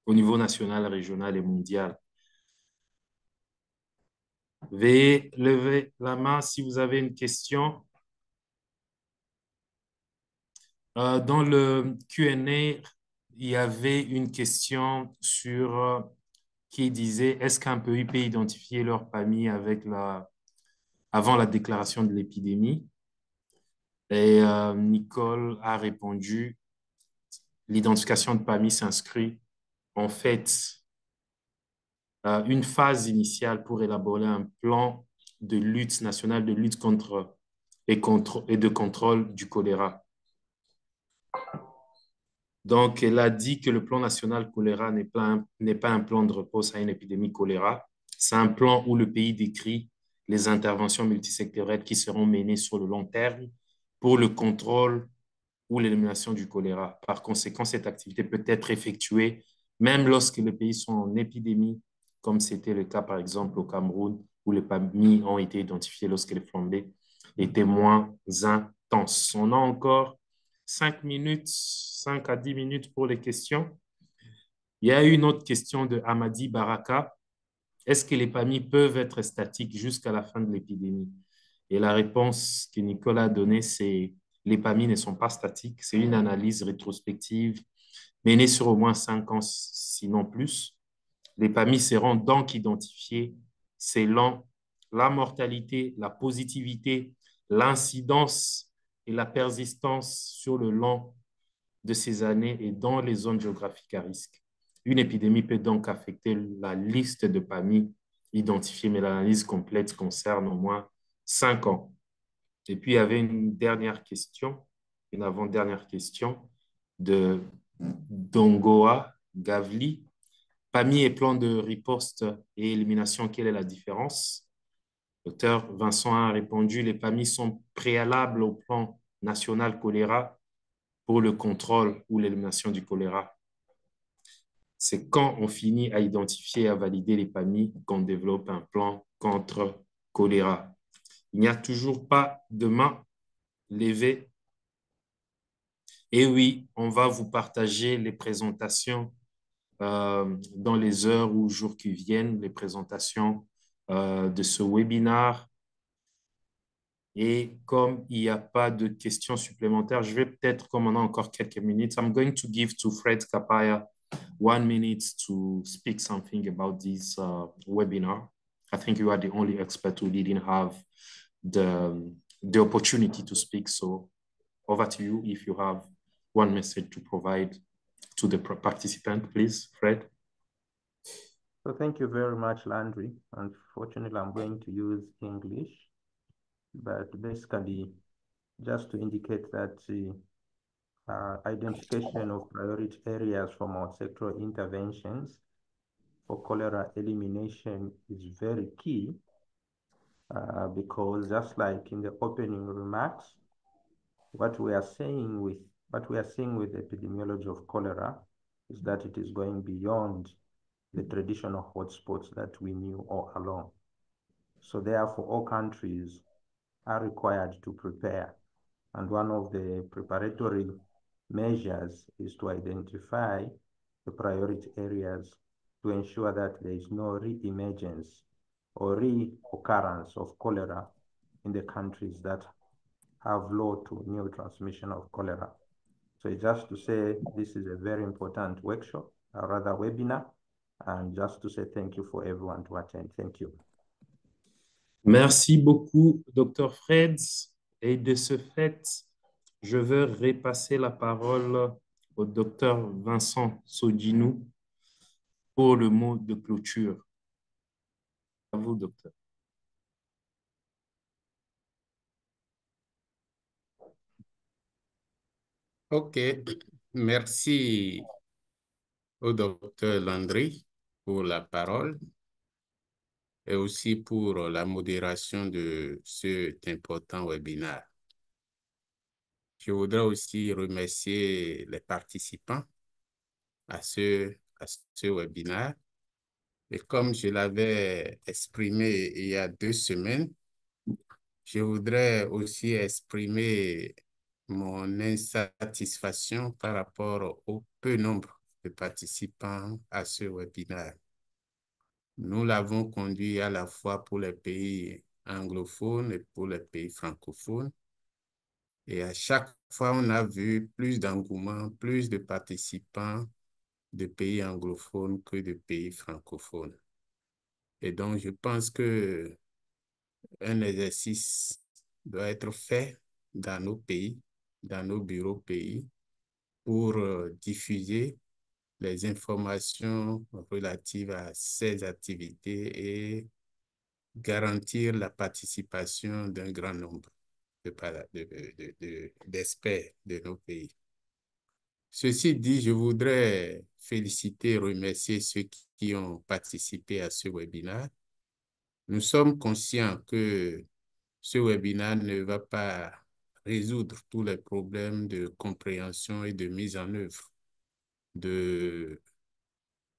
au niveau national, régional et mondial. Veuillez lever la main si vous avez une question. Dans le Q&A, il y avait une question sur qui disait est-ce qu'un pays peut identifier leur PAMI avant la déclaration de l'épidémie? Et Nicole a répondu l'identification de PAMI s'inscrit en fait une phase initiale pour élaborer un plan de lutte nationale de lutte contre et de contrôle du choléra. Donc, elle a dit que le plan national choléra n'est pas un plan de réponse à une épidémie choléra. C'est un plan où le pays décrit les interventions multisectorielles qui seront menées sur le long terme pour le contrôle ou l'élimination du choléra. Par conséquent, cette activité peut être effectuée même lorsque les pays sont en épidémie, comme c'était le cas par exemple au Cameroun, où les PAMI ont été identifiés lorsque les flambées étaient moins intenses. On a encore 5 à 10 minutes pour les questions. Il y a une autre question de Hamadi Baraka. Est-ce que les PAMI peuvent être statiques jusqu'à la fin de l'épidémie? Et la réponse que Nicolas a donnée, c'est les PAMI ne sont pas statiques. C'est une analyse rétrospective menée sur au moins 5 ans, sinon plus. Les PAMI seront donc identifiés selon la mortalité, la positivité, l'incidence et la persistance sur le long de ces années et dans les zones géographiques à risque. Une épidémie peut donc affecter la liste de PAMI identifiés, mais l'analyse complète concerne au moins 5 ans. Et puis, il y avait une dernière question, une avant-dernière question de Dongoa Gavli. PAMI et plan de riposte et élimination, quelle est la différence? Docteur Vincent a répondu, les PAMI sont préalables au plan national choléra pour le contrôle ou l'élimination du choléra. C'est quand on finit à identifier et à valider les PAMI qu'on développe un plan contre choléra. Il n'y a toujours pas de main levée. Et oui, on va vous partager les présentations dans les heures ou jours qui viennent, les présentations de ce webinaire. Et comme il n'y a pas de questions supplémentaires, je vais peut-être, comme on a encore quelques minutes, I'm going to give to Fred Kapaya 1 minute to speak something about this webinar. I think you are the only expert who didn't have the opportunity to speak. So over to you if you have one message to provide to the participant, please, Fred. So thank you very much, Landry. Unfortunately, I'm going to use English, but basically just to indicate that identification of priority areas from our sectoral interventions for cholera elimination is very key because just like in the opening remarks, what we are seeing with the epidemiology of cholera is that it is going beyond the traditional hotspots that we knew all along. So therefore, all countries are required to prepare. And one of the preparatory measures is to identify the priority areas to ensure that there is no re-emergence or reoccurrence of cholera in the countries that have low to no transmission of cholera. So just to say this is a very important workshop, or rather webinar, and just to say thank you for everyone to attend. Thank you. Merci beaucoup, Dr. Freds. Et de ce fait, je veux repasser la parole au Dr. Vincent Sodinou pour le mot de clôture. À vous, docteur. OK, merci au docteur Landry pour la parole et aussi pour la modération de cet important webinaire. Je voudrais aussi remercier les participants à ce webinaire. Et comme je l'avais exprimé il y a 2 semaines, je voudrais aussi exprimer mon insatisfaction par rapport au peu nombre de participants à ce webinaire. Nous l'avons conduit à la fois pour les pays anglophones et pour les pays francophones. Et à chaque fois, on a vu plus d'engouement, plus de participants de pays anglophones que de pays francophones. Et donc, je pense que un exercice doit être fait dans nos pays, dans nos bureaux pays, pour diffuser les informations relatives à ces activités et garantir la participation d'un grand nombre d'experts de nos pays. Ceci dit, je voudrais féliciter et remercier ceux qui ont participé à ce webinaire. Nous sommes conscients que ce webinaire ne va pas résoudre tous les problèmes de compréhension et de mise en œuvre de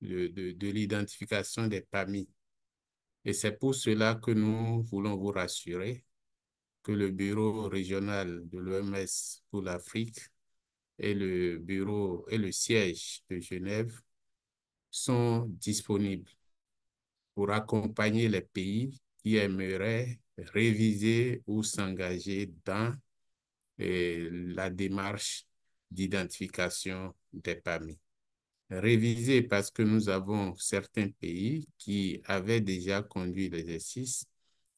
l'identification des PAMI. Et c'est pour cela que nous voulons vous rassurer que le bureau régional de l'OMS pour l'Afrique et le bureau et le siège de Genève sont disponibles pour accompagner les pays qui aimeraient réviser ou s'engager dans la démarche d'identification des PAMI. Réviser parce que nous avons certains pays qui avaient déjà conduit l'exercice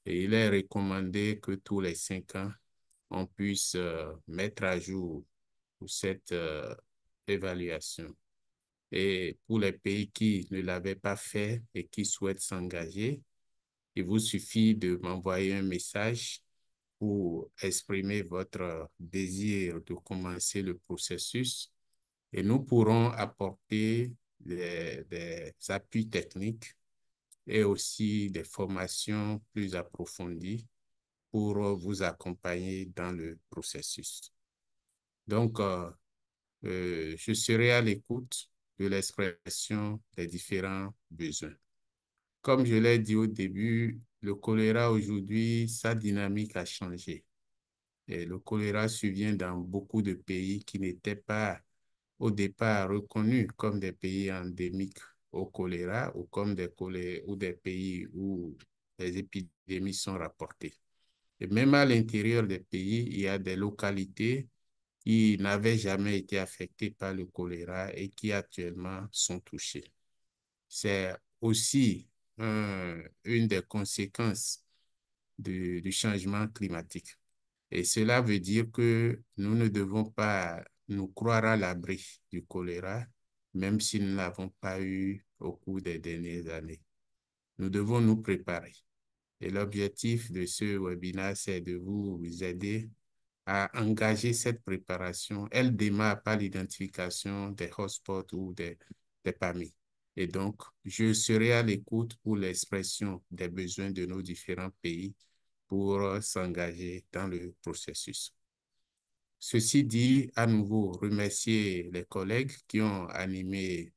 et il est recommandé que tous les 5 ans, on puisse mettre à jour cette évaluation. Et pour les pays qui ne l'avaient pas fait et qui souhaitent s'engager, il vous suffit de m'envoyer un message pour exprimer votre désir de commencer le processus et nous pourrons apporter des appuis techniques et aussi des formations plus approfondies pour vous accompagner dans le processus. Donc, je serai à l'écoute de l'expression des différents besoins. Comme je l'ai dit au début, le choléra aujourd'hui, sa dynamique a changé. Et le choléra survient dans beaucoup de pays qui n'étaient pas au départ reconnus comme des pays endémiques au choléra ou comme des pays où les épidémies sont rapportées. Et même à l'intérieur des pays, il y a des localités qui n'avaient jamais été affectées par le choléra et qui actuellement sont touchées. C'est aussi une des conséquences du changement climatique. Et cela veut dire que nous ne devons pas nous croire à l'abri du choléra, même si nous ne l'avons pas eu au cours des dernières années. Nous devons nous préparer. Et l'objectif de ce webinaire, c'est de vous aider à engager cette préparation. Elle démarre par l'identification des hotspots ou des PAMI. Et donc, je serai à l'écoute pour l'expression des besoins de nos différents pays pour s'engager dans le processus. Ceci dit, à nouveau, remercier les collègues qui ont animé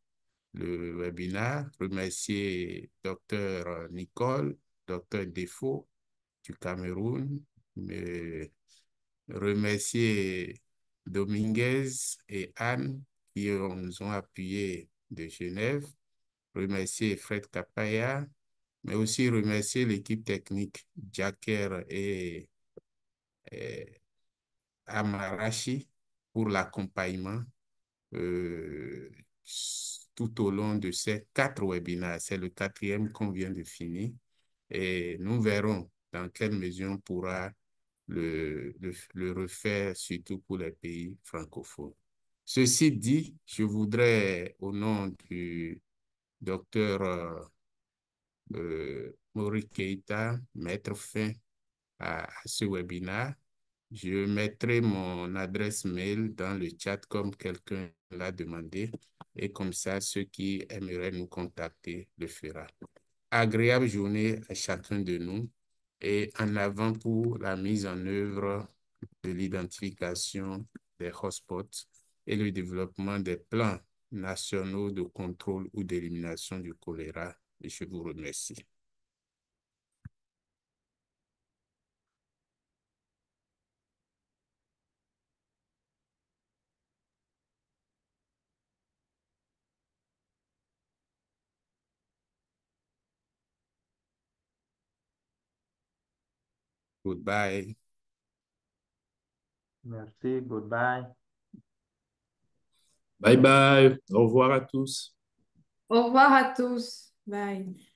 le webinaire, remercier Dr Nicole, Dr Defo du Cameroun, remercier Dominguez et Anne qui nous ont appuyés de Genève, remercier Fred Capaya, mais aussi remercier l'équipe technique Jacker et Amarachi pour l'accompagnement tout au long de ces 4 webinaires. C'est le 4e qu'on vient de finir et nous verrons dans quelle mesure on pourra le refaire, surtout pour les pays francophones. Ceci dit, je voudrais, au nom du docteur Mori Keita, mettre fin à ce webinaire. Je mettrai mon adresse mail dans le chat comme quelqu'un l'a demandé et comme ça, ceux qui aimeraient nous contacter le feront. Agréable journée à chacun de nous et en avant pour la mise en œuvre de l'identification des hotspots et le développement des plans nationaux de contrôle ou d'élimination du choléra. Et je vous remercie. Goodbye. Merci, goodbye. Bye bye. Au revoir à tous. Au revoir à tous. Bye.